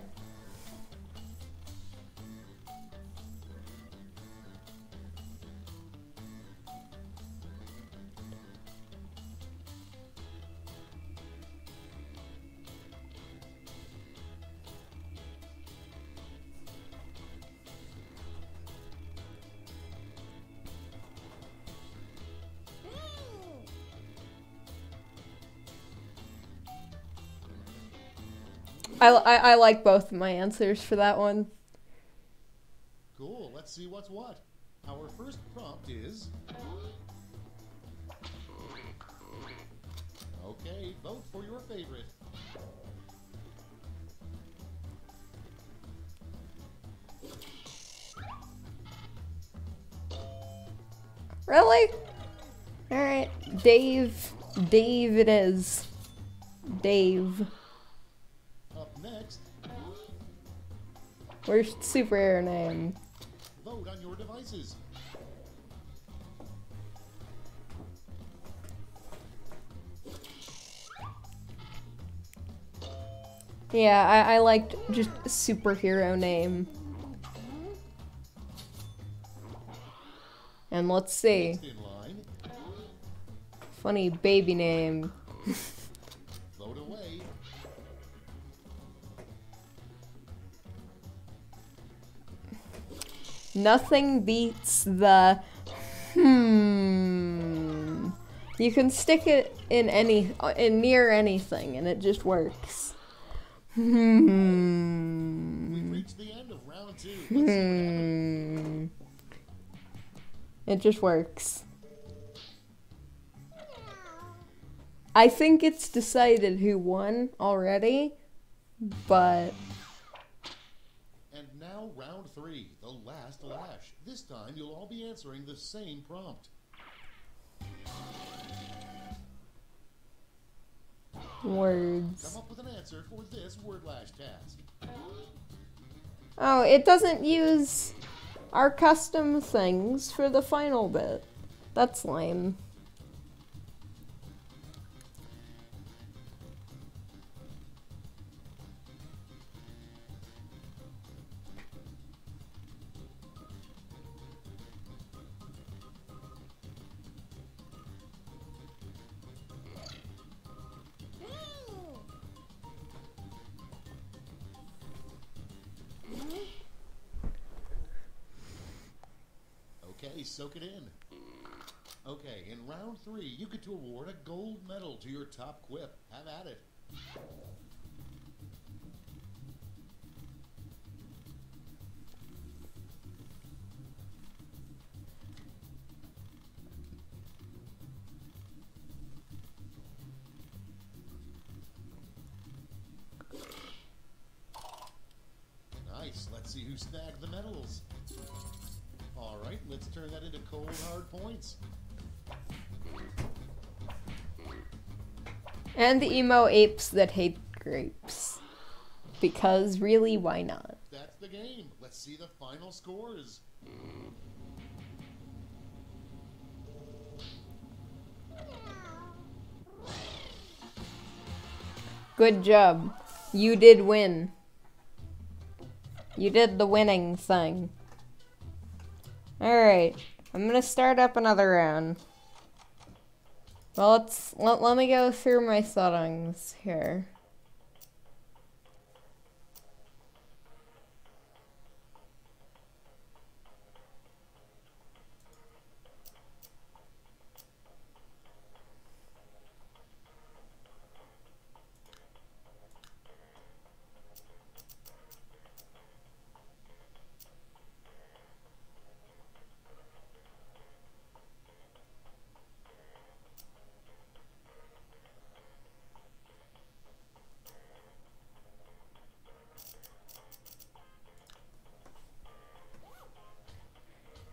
I like both of my answers for that one. let's see what's what. Our first prompt is... Okay, vote for your favorite. Really? Alright, Dave. Dave it is. Dave. Up next, Where's superhero name? vote on your devices. Yeah, I liked just superhero name. And let's see. Next in line, Funny baby name. vote away. Nothing beats the You can stick it in near anything and it just works. We've reached the end of round 2. Let's see what happens. It just works. I think it's decided who won already, but... And now round 3, the last lash. This time you'll all be answering the same prompt. Words. Come up with an answer for this word lash task. Oh, it doesn't use our custom things for the final bit. That's lame. Okay, soak it in. Okay, in round 3, you get to award a gold medal to your top quip. Have at it. Nice. Let's see who snagged the medals. All right, let's turn that into cold, hard points. And the emo apes that hate grapes. Because really, why not? That's the game. Let's see the final scores. Good job. You did win. You did the winning thing. Alright. I'm gonna start up another round. Well, let me go through my settings here.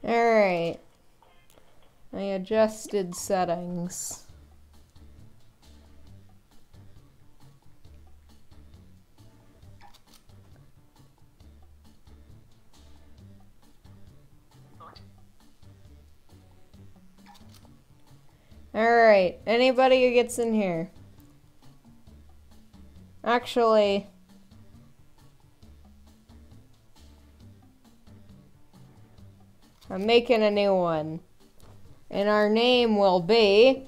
Alright. I adjusted settings. Alright, anybody who gets in here. Actually, I'm making a new one. And our name will be,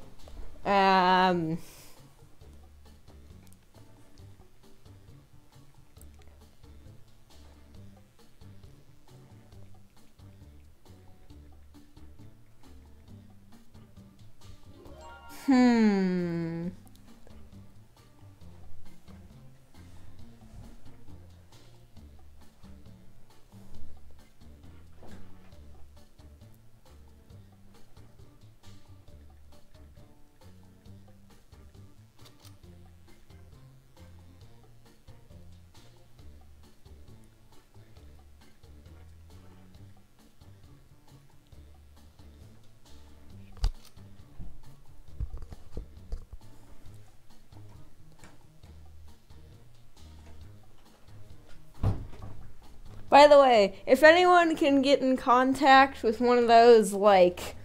By the way, if anyone can get in contact with one of those, like,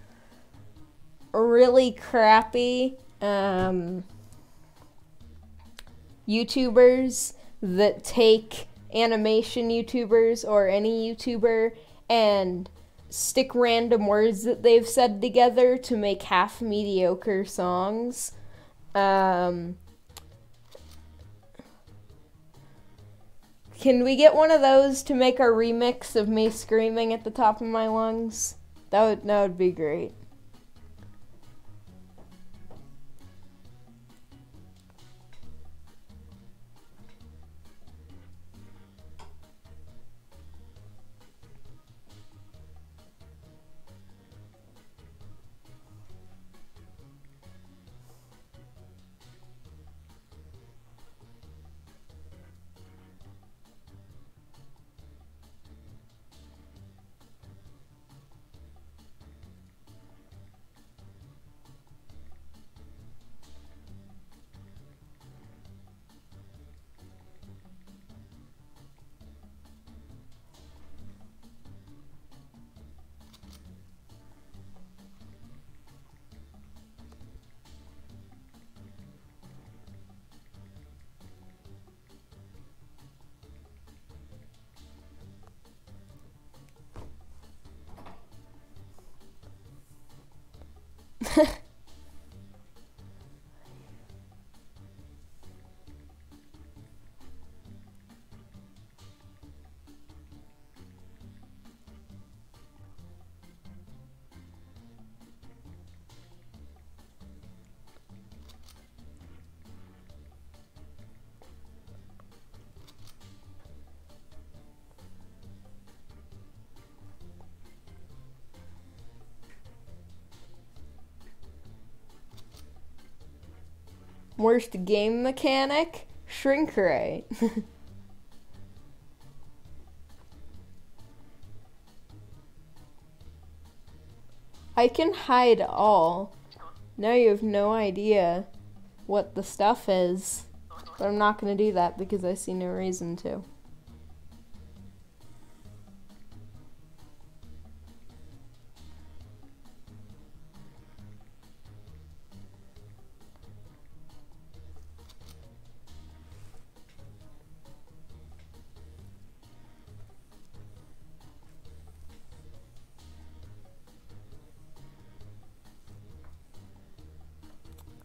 really crappy YouTubers that take animation YouTubers or any YouTuber and stick random words that they've said together to make half mediocre songs, can we get one of those to make our remix of me screaming at the top of my lungs? That would be great. Worst game mechanic? Shrink ray. I can hide all. Now you have no idea what the stuff is. But I'm not going to do that because I see no reason to.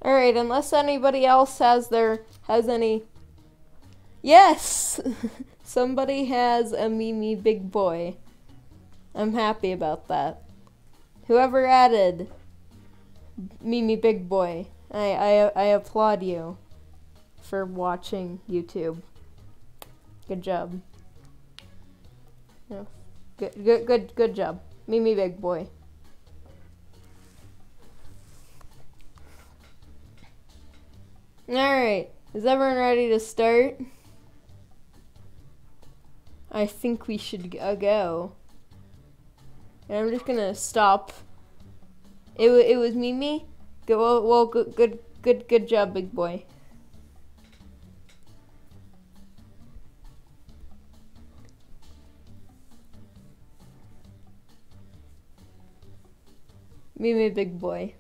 Alright, unless anybody else has any... Yes! Somebody has a Mimi Big Boy. I'm happy about that. Whoever added Mimi Big Boy, I applaud you for watching YouTube. Good job. Yeah. Good job. Mimi Big Boy. Alright, is everyone ready to start? I think we should go. And I'm just gonna stop. It was Mimi? Good job, big boy. Mimi, big boy.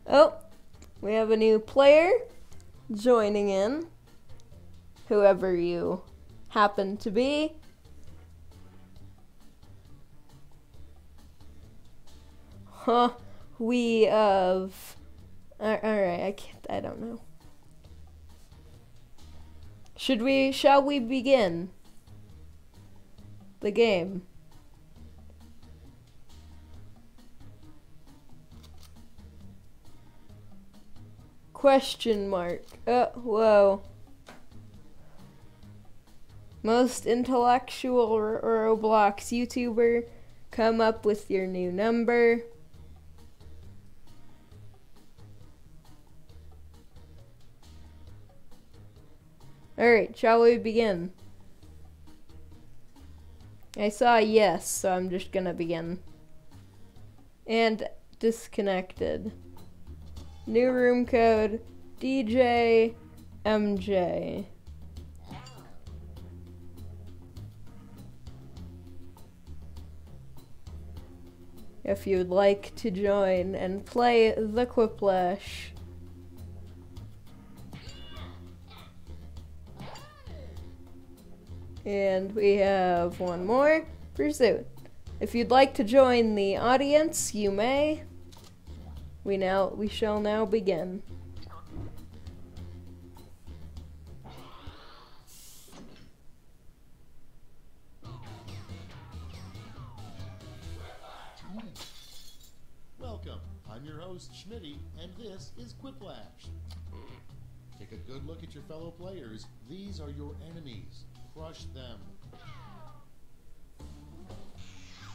Oh, we have a new player joining in, whoever you happen to be. Huh, we have... Alright, I don't know. Shall we begin the game? Question mark. Whoa. Most intellectual Roblox YouTuber, come up with your new number. Alright, shall we begin? I saw a yes, so I'm just gonna begin. And disconnected. New room code DJ MJ. If you'd like to join and play the Quiplash. And we have one more pursuit. If you'd like to join the audience, you may. We shall now begin. Welcome. I'm your host, Schmitty, and this is Quiplash. Take a good look at your fellow players. These are your enemies. Crush them.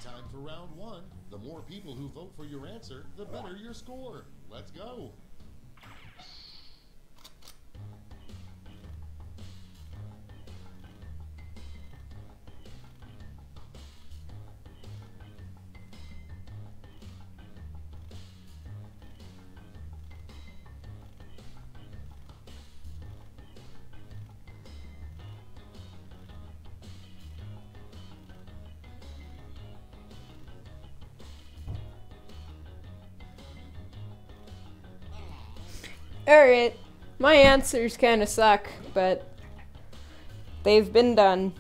Time for round one. The more people who vote for your answer, the better your score. Let's go. Alright, my answers kinda suck, but they've been done.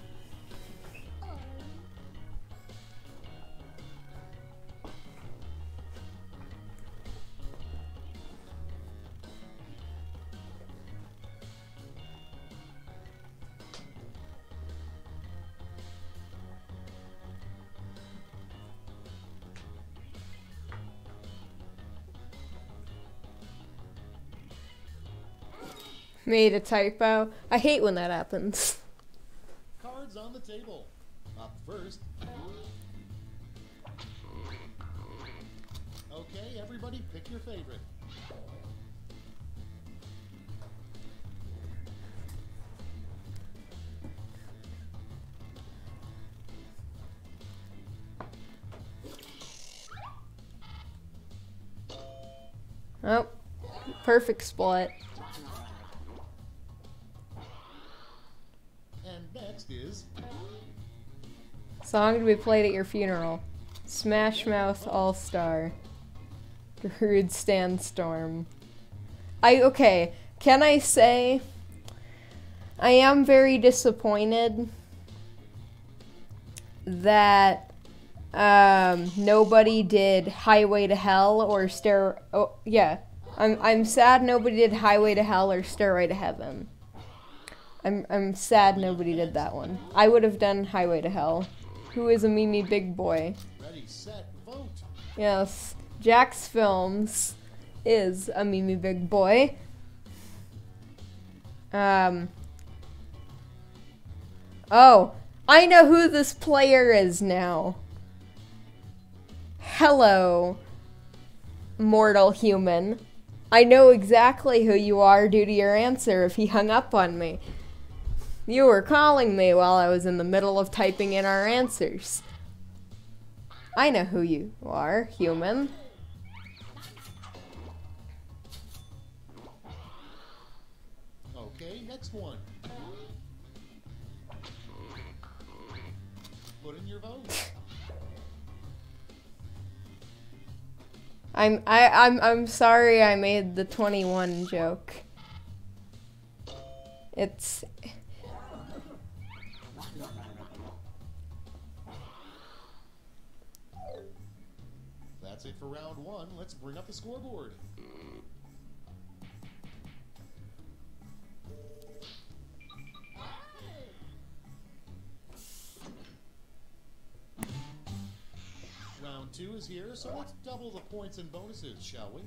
Made a typo. I hate when that happens. Cards on the table. Up first. Okay, everybody pick your favorite. Oh, perfect split. And next is... Song to be played at your funeral. Smash Mouth All-Star. Rude Sandstorm. Okay, can I say I am very disappointed that nobody did Highway to Hell or I'm sad nobody did Highway to Hell or Stairway to Heaven. I'm sad nobody did that one. I would have done Highway to Hell. Who is a Mimi Big Boy? Ready, set, vote. Yes, Jack's Films is a Mimi Big Boy. Oh, I know who this player is now. Hello, mortal human. I know exactly who you are due to your answer if he hung up on me. You were calling me while I was in the middle of typing in our answers. I know who you are, human. Okay, next one. Put in your vote. I'm sorry I made the 21 joke. It's... That's it for round one. Let's bring up the scoreboard. Round two is here, so let's double the points and bonuses, shall we?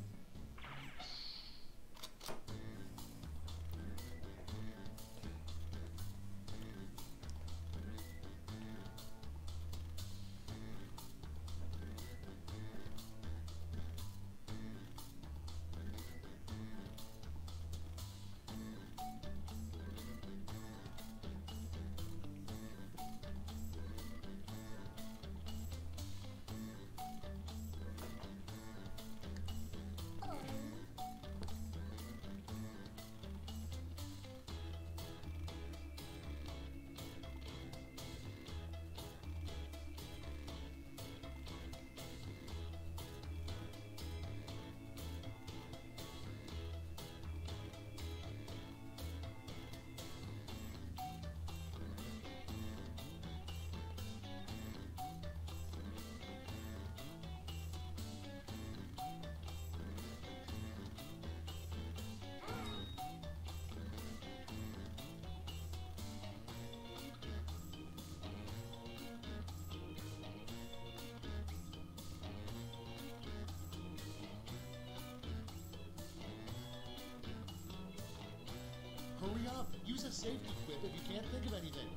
Hurry up! Use a safety quip if you can't think of anything.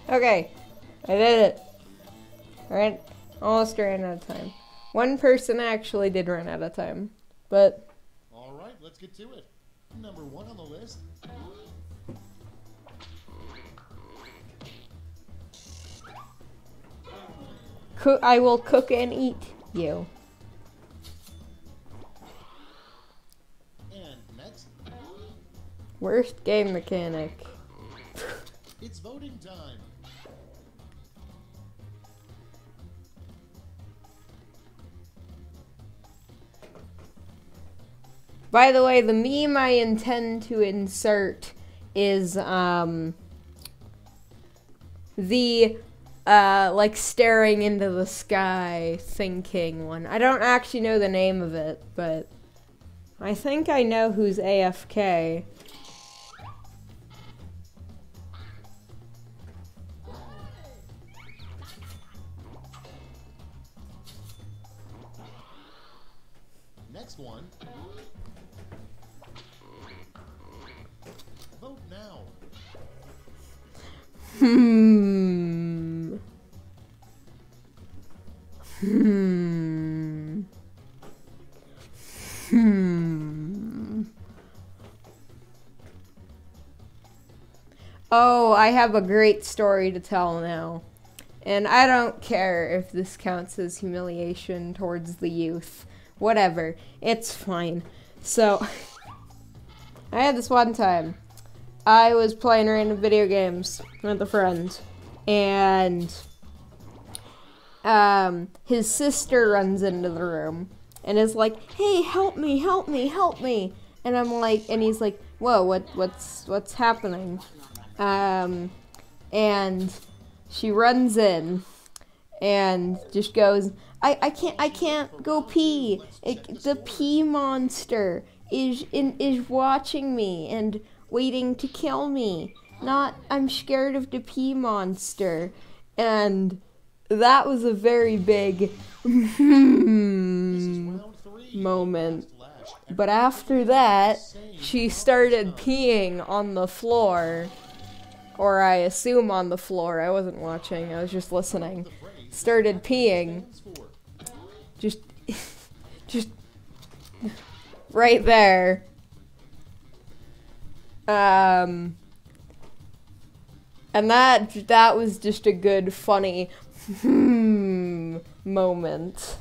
Okay, I did it. Alright, almost ran out of time. One person actually did run out of time, but... Alright, let's get to it. Number 1 on the list. I will cook and eat you. And next. Worst game mechanic. It's voting time. By the way, the meme I intend to insert is the like staring into the sky thinking one. I don't actually know the name of it, but I think I know who's AFK. Next one. Vote now. Hmm. Oh, I have a great story to tell now. And I don't care if this counts as humiliation towards the youth. Whatever. It's fine. So, I had this one time. I was playing random video games with a friend. And his sister runs into the room and is like, "Hey, help me, help me, help me." And I'm like, and he's like, "Whoa, what's happening?" And she runs in and just goes, I can't go pee. The pee monster is watching me and waiting to kill me. I'm scared of the pee monster. And that was a very big moment. But after that, she started peeing on the floor. Or I assume on the floor. I wasn't watching, I was just listening. Started peeing. Just right there. And that was just a good, funny moment.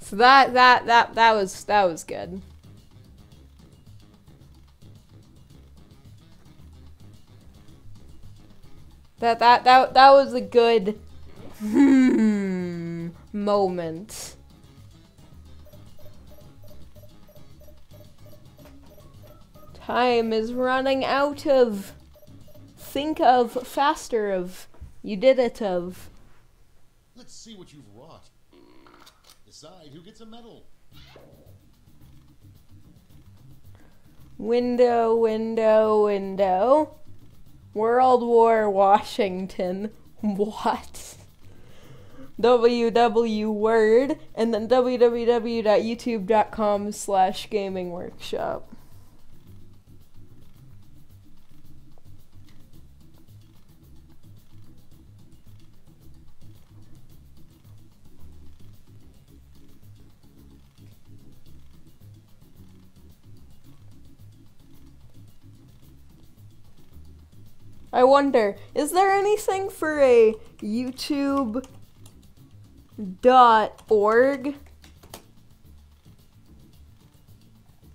So that was good. That was a good moment. Time is running out of. Think of faster of. You did it of. Let's see what you've wrought. Decide who gets a medal. Window, window, window. World War Washington. What? WW word and then www.youtube.com/gamingworkshop. I wonder, is there anything for a YouTube.org?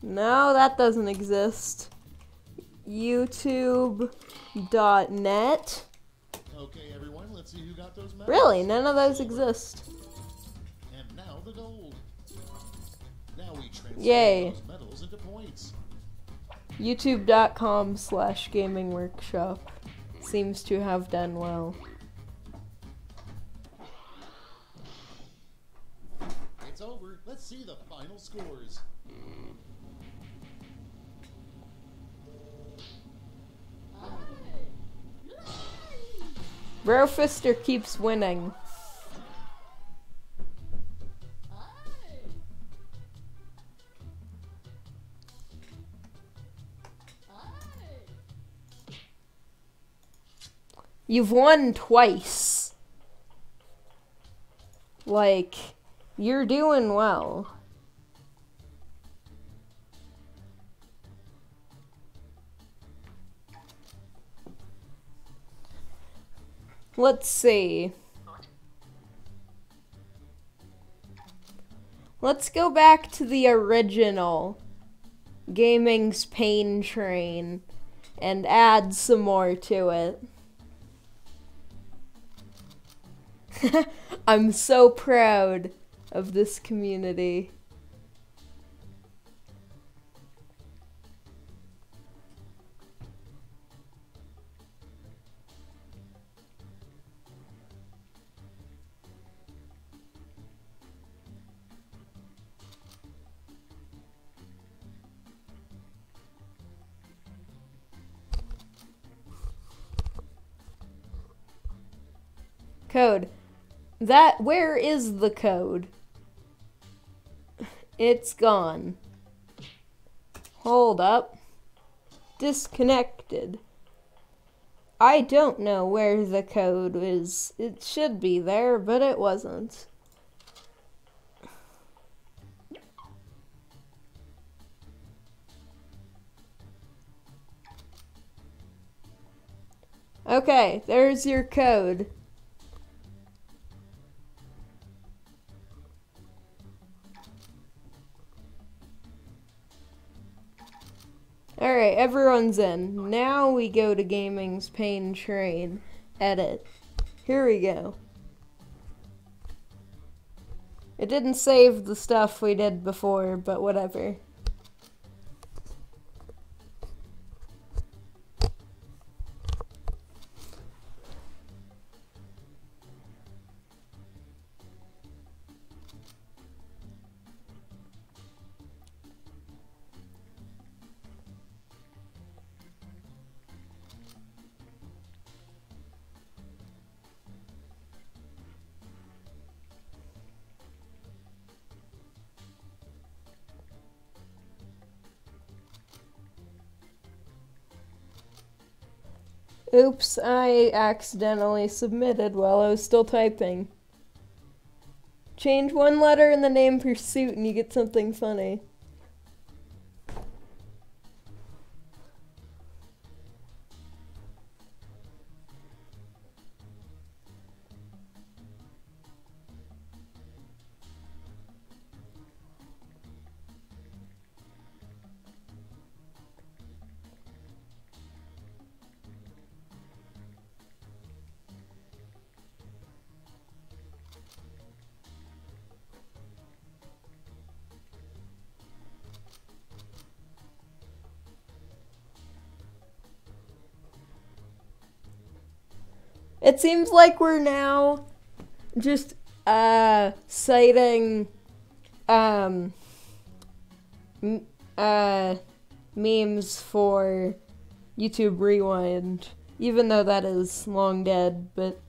No, that doesn't exist. YouTube.net? Okay, everyone, let's see who got those medals. Really? None of those exist. And now the gold. Now we transfer Yay. those medals into points. YouTube.com/gamingworkshop seems to have done well. It's over. Let's see the final scores. Brofister keeps winning. You've won twice. Like, you're doing well. Let's see. Let's go back to the original Gaming's Pain Train and add some more to it. I'm so proud of this community. Code. Where is the code? It's gone. Hold up. Disconnected. I don't know where the code is. It should be there, but it wasn't. Okay, there's your code. Alright, everyone's in. Now we go to Gaming's Pain Train. Edit. Here we go. It didn't save the stuff we did before, but whatever. Oops, I accidentally submitted while I was still typing. Change one letter in the name pursuit and you get something funny. It seems like we're now just citing memes for YouTube Rewind, even though that is long dead, but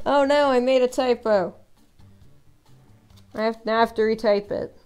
oh no, I made a typo. Now I have to retype it.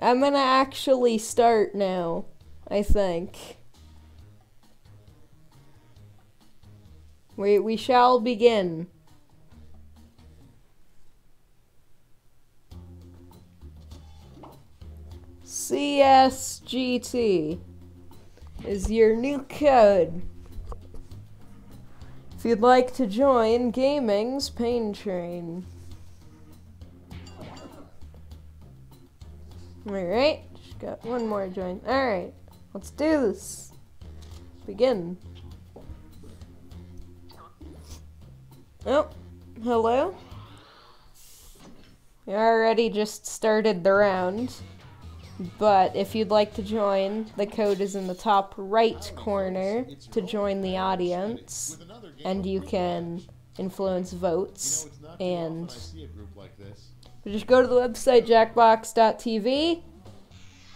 I'm gonna actually start now, I think. We shall begin. CSGT is your new code. If you'd like to join gaming's pain train. Alright, just got one more join. Alright, let's do this. Begin. Oh, hello? We already just started the round. But if you'd like to join, the code is in the top right corner to join the audience. And you can influence votes. And just go to the website jackbox.tv.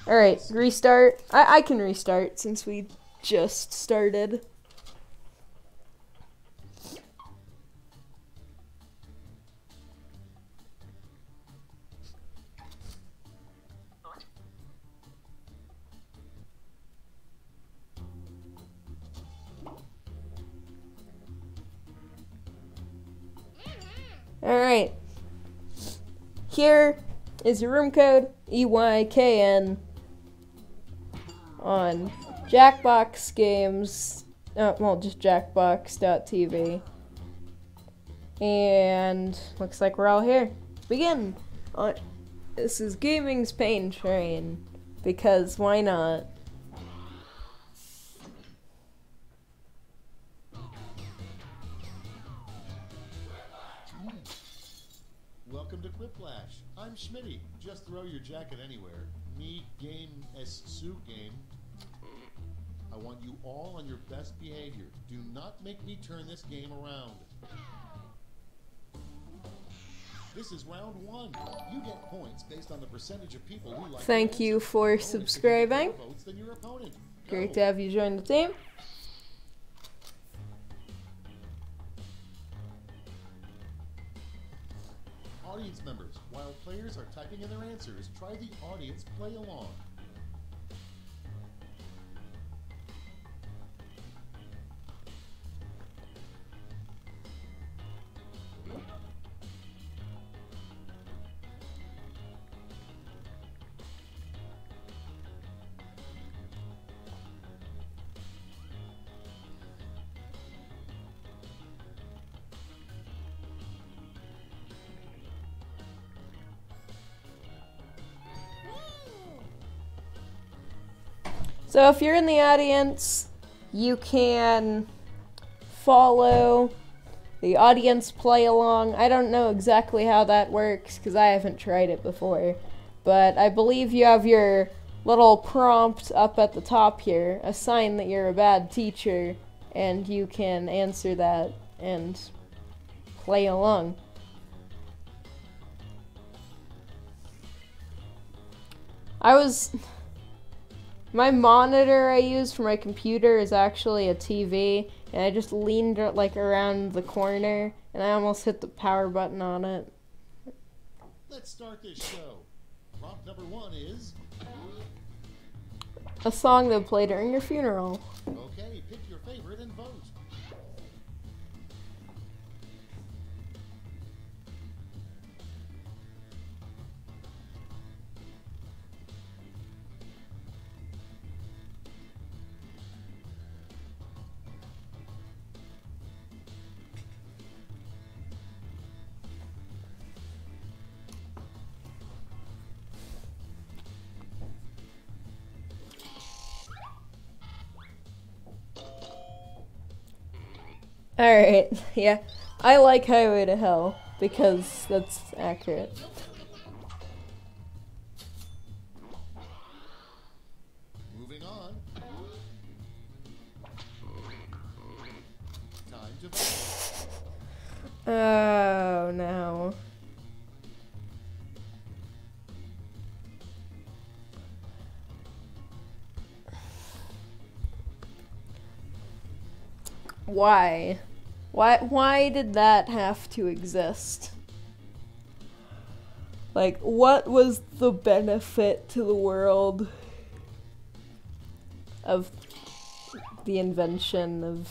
Alright, restart. I can restart since we just started. Alright. Here is your room code, EYKN, on Jackbox games, well, just jackbox.tv. And looks like we're all here. Begin! This is gaming's pain train, because why not? Welcome to Quiplash. I'm Schmitty. Just throw your jacket anywhere. Me game su game. I want you all on your best behavior. Do not make me turn this game around. This is round 1. You get points based on the percentage of people who like. Thank you for subscribing. Great to have you join the team. Audience members, while players are typing in their answers, try the audience play along. So if you're in the audience, you can follow the audience play along. I don't know exactly how that works because I haven't tried it before. But I believe you have your little prompt up at the top here, a sign that you're a bad teacher, and you can answer that and play along. My monitor I use for my computer is actually a TV, and I just leaned it like around the corner, and I almost hit the power button on it. Let's start this show. Prompt number 1 is a song they'll play during your funeral. okay. Pick your favorite and vote. Alright, yeah. I like Highway to Hell because that's accurate. Moving on. Time to vote. Oh no. Why? Why did that have to exist? Like, what was the benefit to the world of the invention of...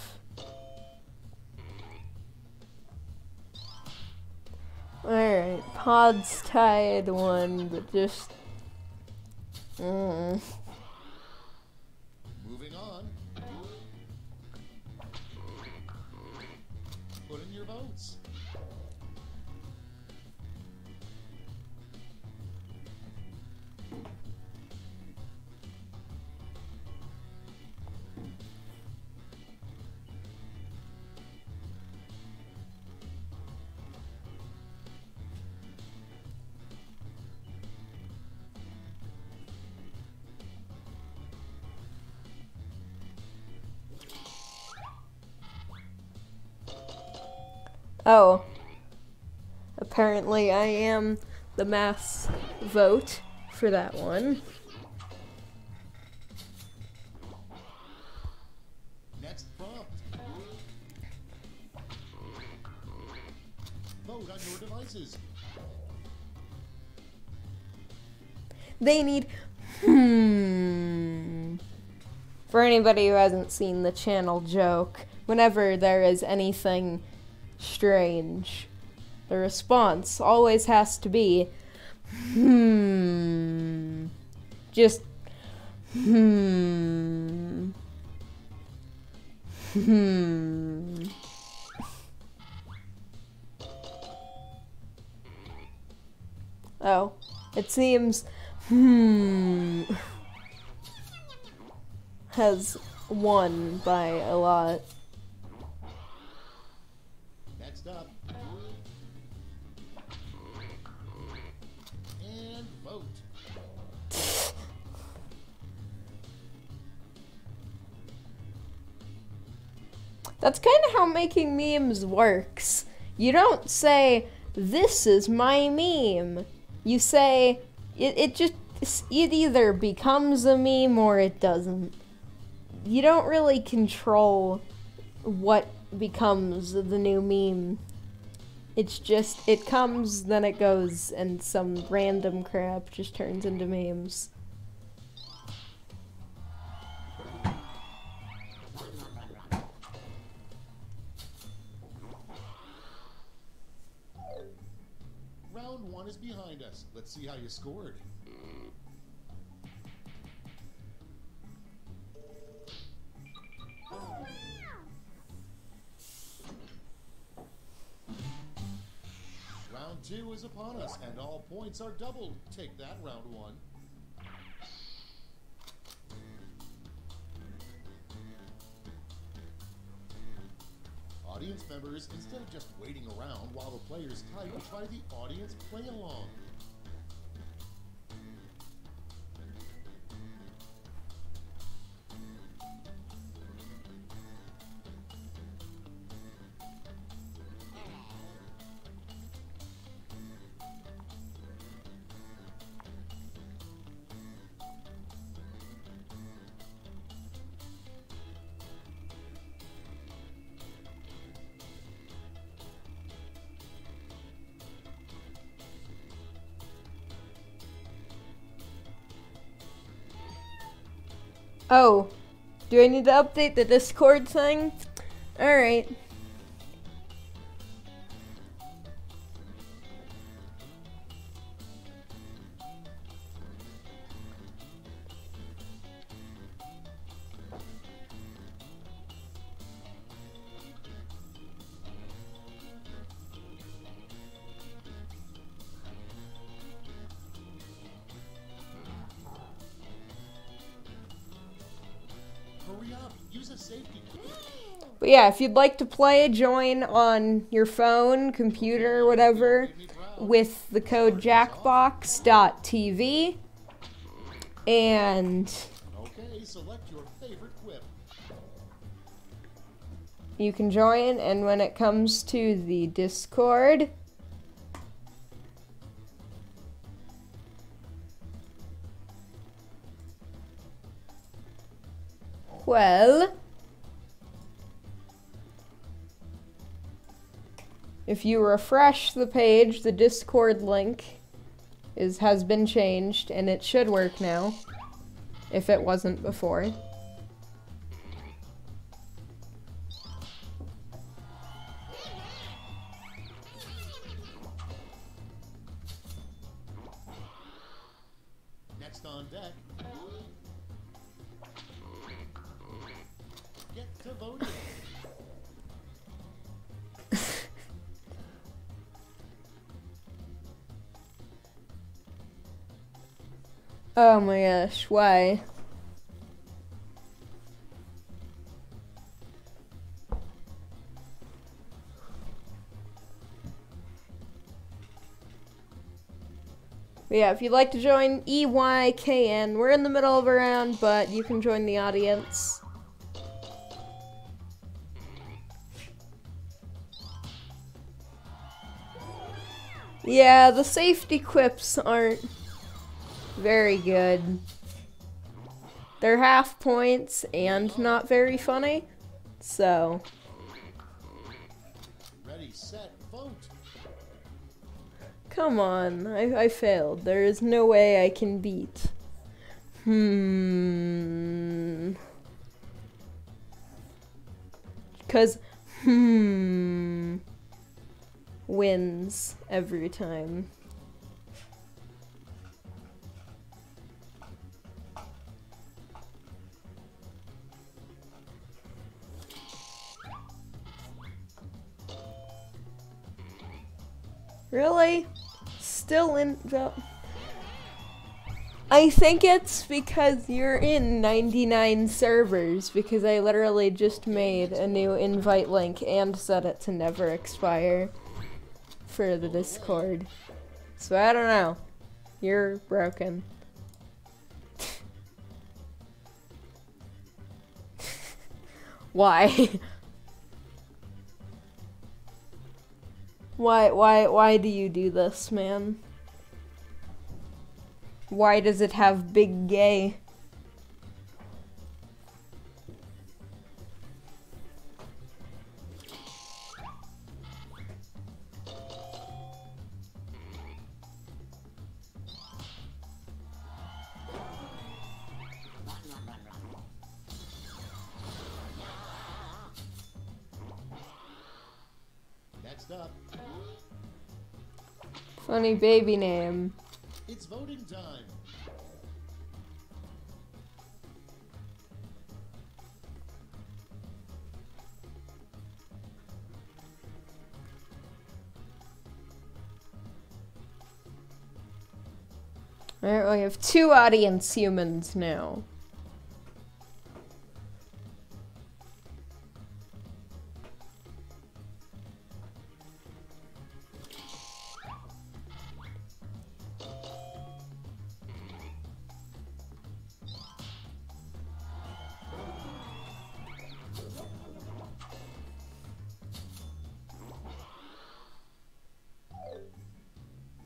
Alright, Pod's tied one, but just... Moving on. Put in your votes. Oh. Apparently I am the mass vote for that one. Next prompt. Vote on your devices. They need... For anybody who hasn't seen the channel joke, whenever there is anything strange, the response always has to be, Just, Oh, it seems, has won by a lot. Next up. And vote. That's kind of how making memes works. You don't say, this is my meme. You say, it either becomes a meme or it doesn't. You don't really control what becomes the new meme. It's just, it comes, then it goes, and some random crap just turns into memes. Round one is behind us. Let's see how you scored. Round two is upon us, and all points are doubled. Take that, round one. Audience members, instead of just waiting around while the players type, try the audience play along. Oh, do I need to update the Discord thing? Alright. Hurry up, use a safety key. But yeah, if you'd like to play, join on your phone, computer, whatever, with the code jackbox.tv. And Okay, select your favorite quip. you can join, and when it comes to the Discord, well, if you refresh the page, the Discord link has been changed, and it should work now, if it wasn't before. Next on deck, get to voting. Oh my gosh, why? But yeah, if you'd like to join EYKN, we're in the middle of a round, but you can join the audience. Yeah, the safety quips aren't very good. They're half points and not very funny, so. Ready, set, vote. Come on, I failed. There is no way I can beat. Because, wins every time. Really? Still in the... I think it's because you're in 99 servers, because I literally just made a new invite link and set it to never expire for the Discord. So I don't know. You're broken. Why? Why do you do this, man? Why does it have big gay? Next up, Funny baby name. it's voting time. Alright, we have 2 audience humans now.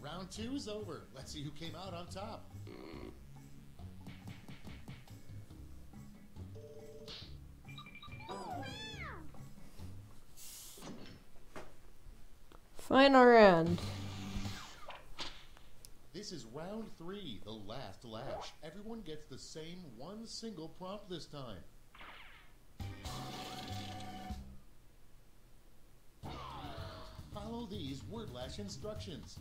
Round 2 is over. Let's see who came out on top. Final round. This is round 3, the last lash. Everyone gets the same one single prompt this time. Follow these word lash instructions.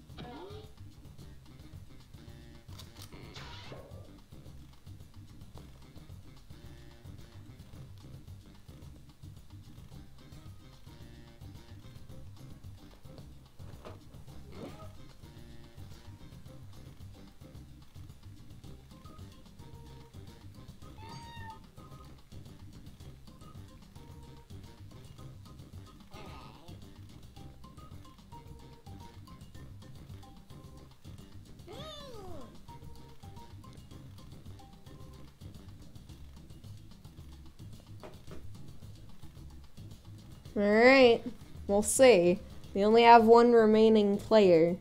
Alright, we'll see. We only have 1 remaining player.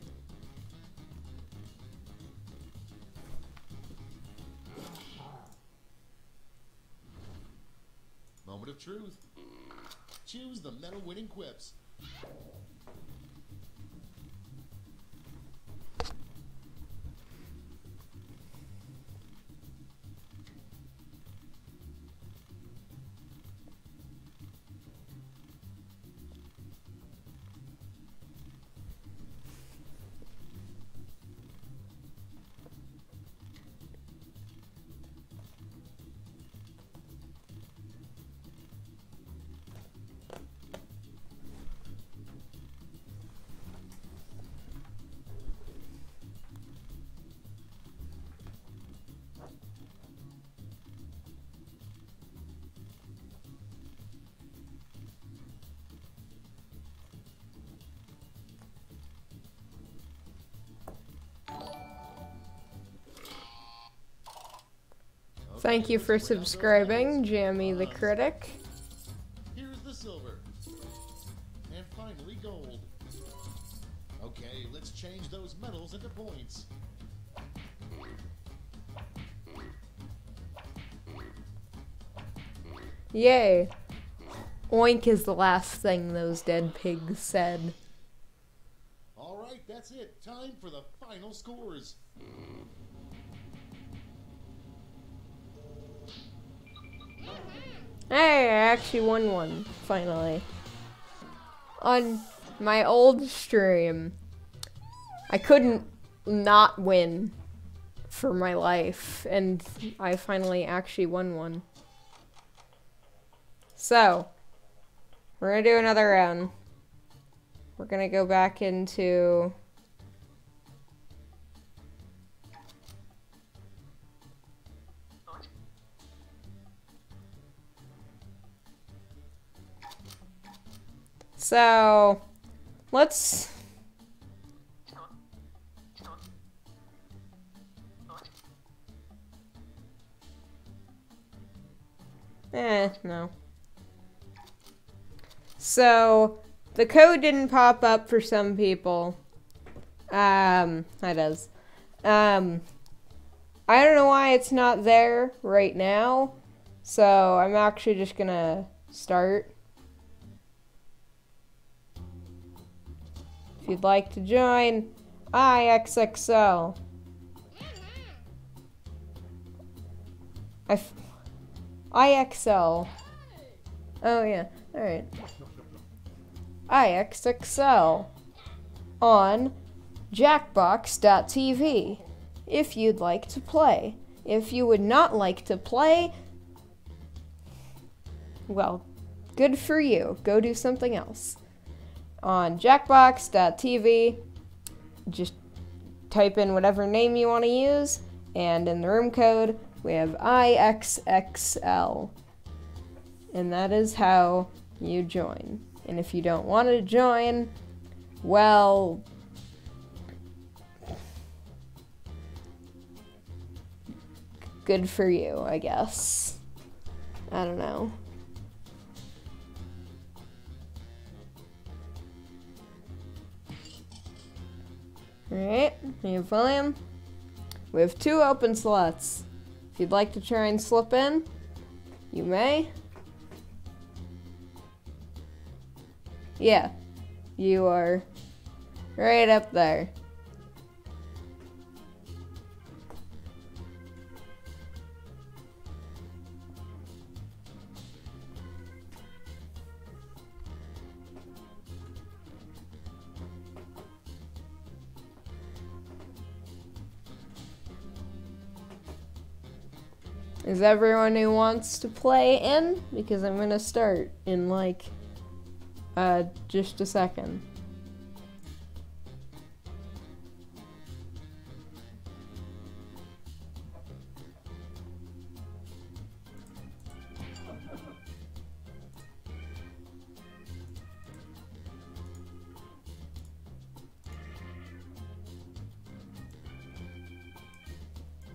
Moment of truth. Choose the medal winning quips. Thank you for subscribing, Jammy the Critic. Here's the silver. And finally gold. Okay, let's change those medals into points. Yay. Oink is the last thing those dead pigs said. Alright, that's it. Time for the final scores. Hey, I actually won one, finally. On my old stream, I couldn't not win for my life, and I finally actually won one. So, we're gonna do another round. We're gonna go back into... So, let's... No. So, the code didn't pop up for some people. That does. I don't know why it's not there right now. So, I'm actually just gonna start. If you'd like to join, IXXL. IXL. Oh yeah, alright. IXXL on Jackbox.tv if you'd like to play. If you would not like to play, well, good for you. Go do something else. On Jackbox.tv, just type in whatever name you want to use, and in the room code, we have IXXL. And that is how you join. And if you don't want to join, well, good for you, I guess. I don't know. Alright, we have William. We have 2 open slots. If you'd like to try and slip in, you may. Yeah, you are right up there. Is everyone who wants to play in? Because I'm gonna start in like, just a second.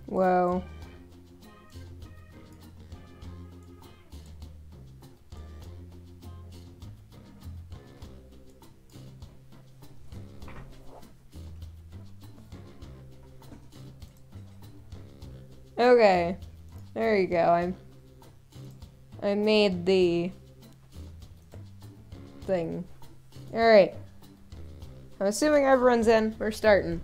Whoa. Okay, there you go. I made the thing. Alright. I'm assuming everyone's in. We're starting.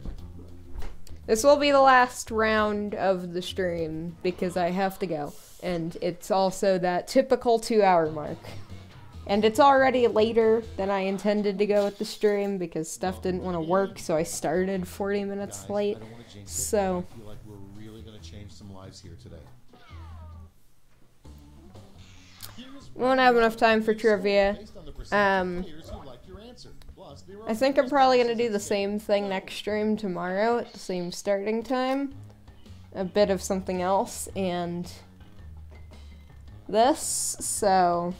This will be the last round of the stream because I have to go. And it's also that typical 2-hour mark. And it's already later than I intended to go with the stream because stuff didn't want to work, so I started 40 minutes late. So I feel like we're really going to change some lives here today. we won't have enough time for trivia. I think I'm probably going to do the same thing next stream tomorrow at the same starting time. A bit of something else and this, so...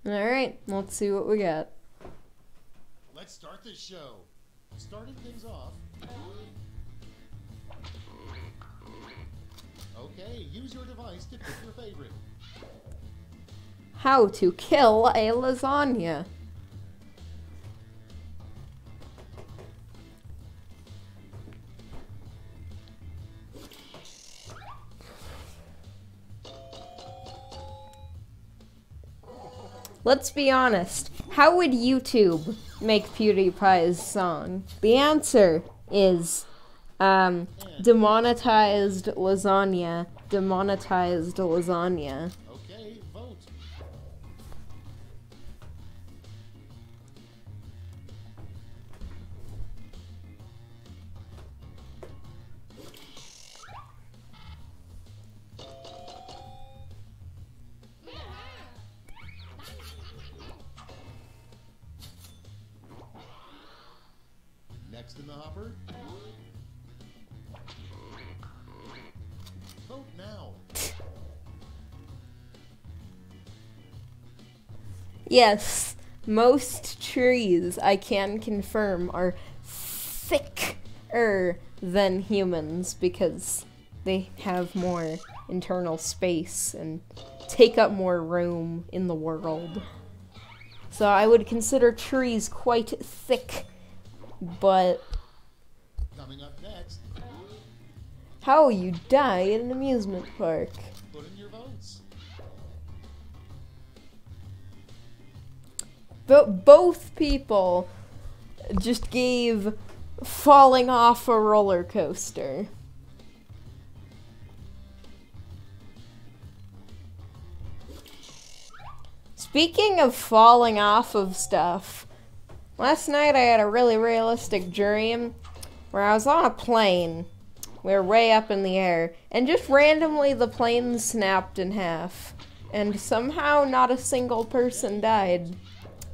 Alright, let's see what we got. Let's start this show. Starting things off. Okay, use your device to pick your favorite. How to kill a lasagna. Let's be honest. How would YouTube make PewDiePie's song? The answer is demonetized lasagna. Demonetized lasagna. Okay, vote. Next in the hopper. Vote now. Yes, most trees, I can confirm, are thicker than humans because they have more internal space and take up more room in the world. So I would consider trees quite thick, but Coming up next, how you die at an amusement park. put in your votes. But both people just gave falling off a roller coaster. Speaking of falling off of stuff, last night I had a really realistic dream where I was on a plane. We were way up in the air, and just randomly the plane snapped in half. And somehow not a single person died.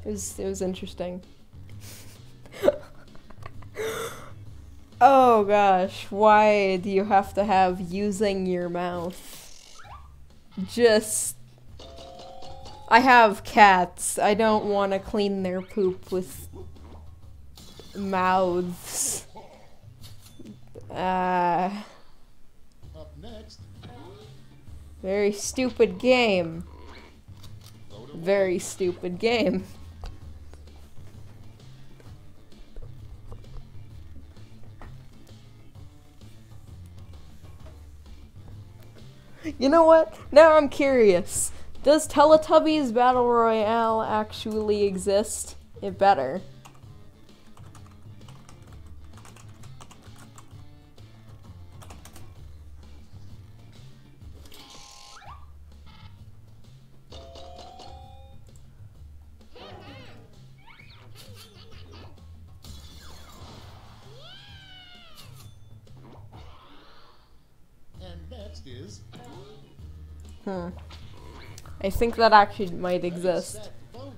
It was interesting. Oh gosh, why do you have to have using your mouth? Just... I have cats. I don't want to clean their poop with mouths. Up next, Very stupid game. vote away. Very stupid game. You know what? Now I'm curious. Does Teletubbies Battle Royale actually exist? It better. And next is I think that actually might exist set, vote.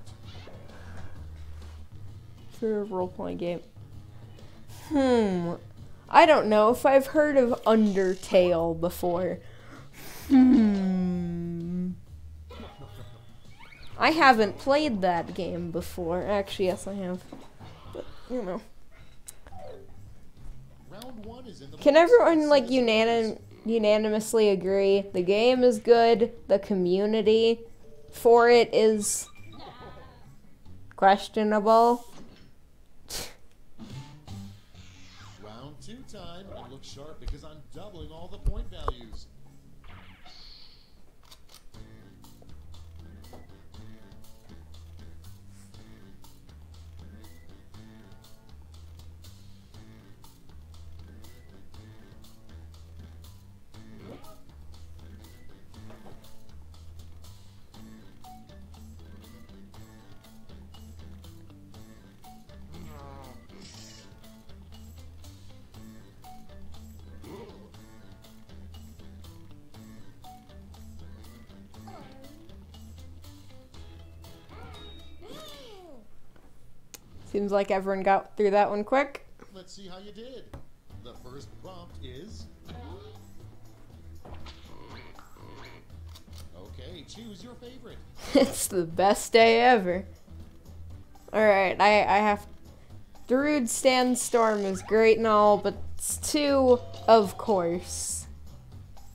for a role-playing game. I don't know if I've heard of Undertale before. I haven't played that game before. Actually, yes, I have. But, you know. Round one is in the Can books. everyone, like, Citizens' unanimously agree the game is good, the community for it is questionable? Round two time, and look sharp because I'm doubling all the point values. Seems like everyone got through that one quick. Let's see how you did. The first prompt is... Okay, choose your favorite. It's the best day ever. Alright, I have... Darude Sandstorm is great and all, but it's too, of course.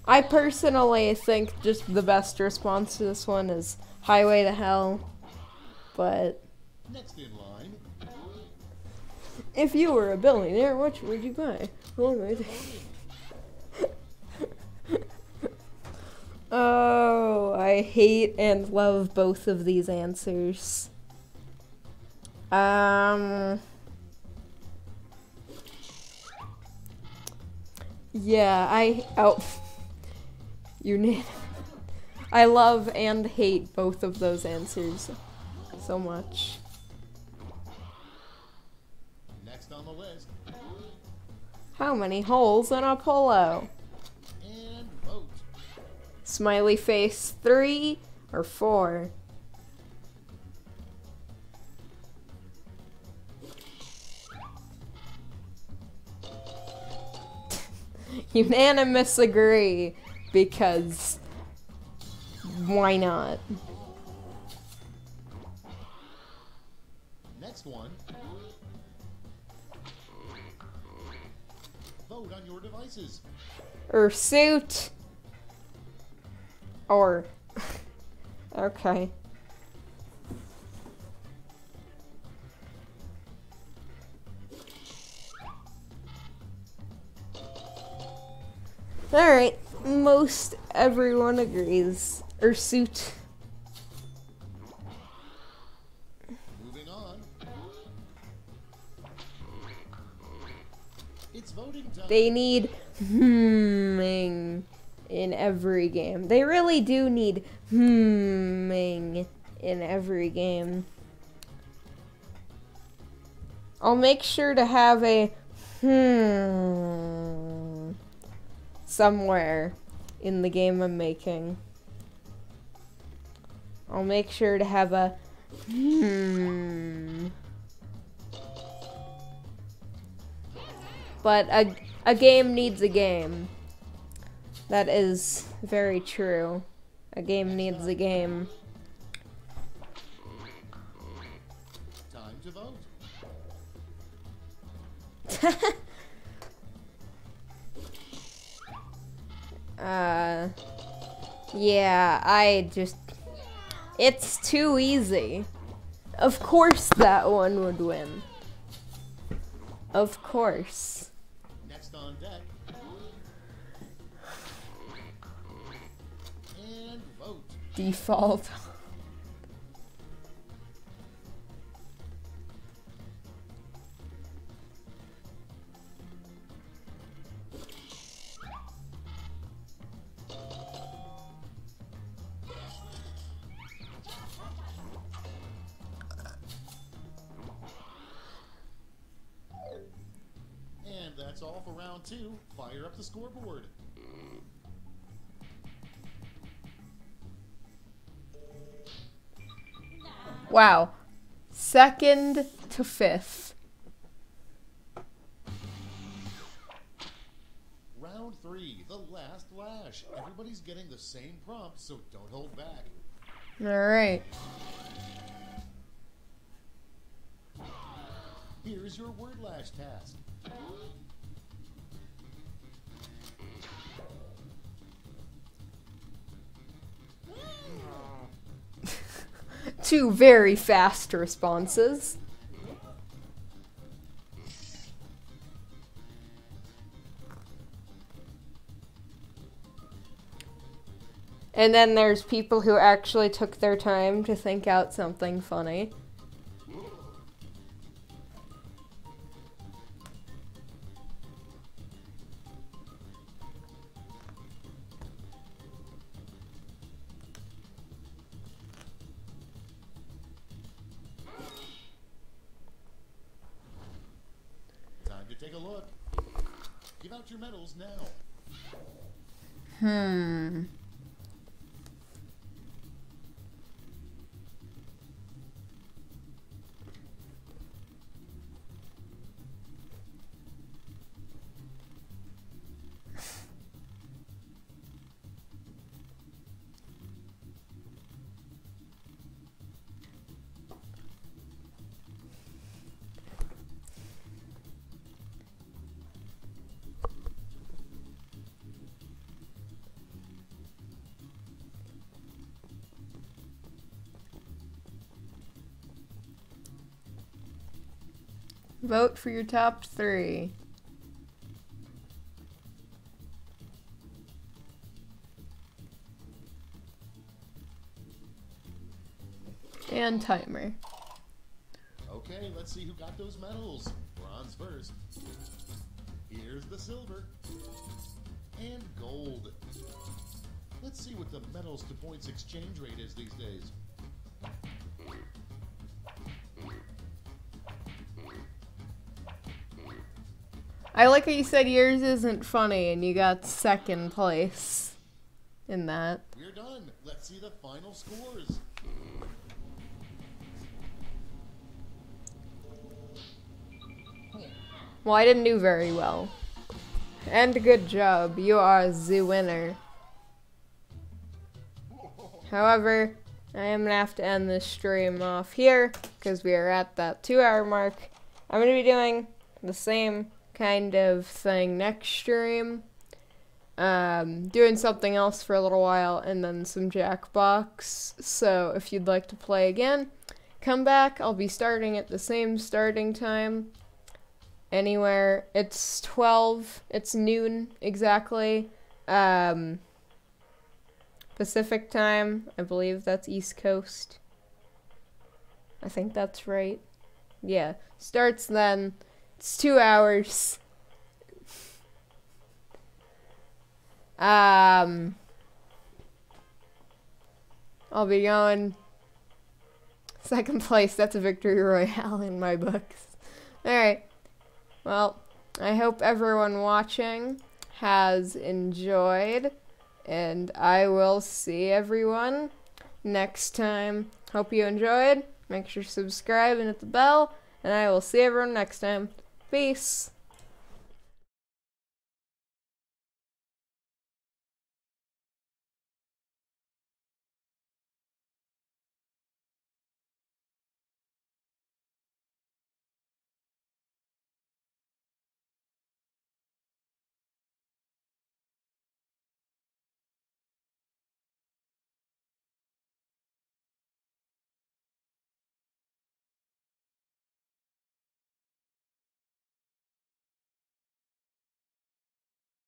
I personally think just the best response to this one is Highway to Hell. But... Next in line. If you were a billionaire, what would you buy? Oh, I hate and love both of these answers. Yeah, I love and hate both of those answers so much. Next on the list. How many holes in a polo? And vote. Smiley face 3 or 4? Unanimous agree, because why not? Next one. Vote on your devices. Or suit. Or... okay. Alright, most everyone agrees. Or suit. Moving on. It's voting time. They need in every game. They really do need in every game. I'll make sure to have a somewhere in the game I'm making. I'll make sure to have a But a game needs a game. That is very true. A game needs a game. Time to vote. Yeah, it's too easy. Of course that one would win. Of course. Next on deck. And vote. Default. And that's all for round 2. Fire up the scoreboard. Wow. 2nd to 5th. Round 3, the last lash. Everybody's getting the same prompt, so don't hold back. Alright. Here's your word lash task. Two very fast responses. And then there's people who actually took their time to think out something funny. Time to take a look. Give out your medals now. Vote for your top 3. And timer. Okay, let's see who got those medals. Bronze first. Here's the silver. And gold. Let's see what the medals to points exchange rate is these days. I like how you said yours isn't funny and you got second place in that. We're done. Let's see the final scores. Well, I didn't do very well. And good job. You are the winner. However, I am going to have to end this stream off here because we are at that 2-hour mark. I'm going to be doing the same kind of thing next stream. Doing something else for a little while and then some Jackbox. So if you'd like to play again, come back. I'll be starting at the same starting time. Anywhere. It's 12. It's noon exactly. Pacific time. I believe that's East Coast. I think that's right. Yeah. Starts then. It's 2 hours. I'll be going second place. That's a victory royale in my books. Alright. Well, I hope everyone watching has enjoyed, and I will see everyone next time. Hope you enjoyed. Make sure to subscribe and hit the bell, and I will see everyone next time. Peace.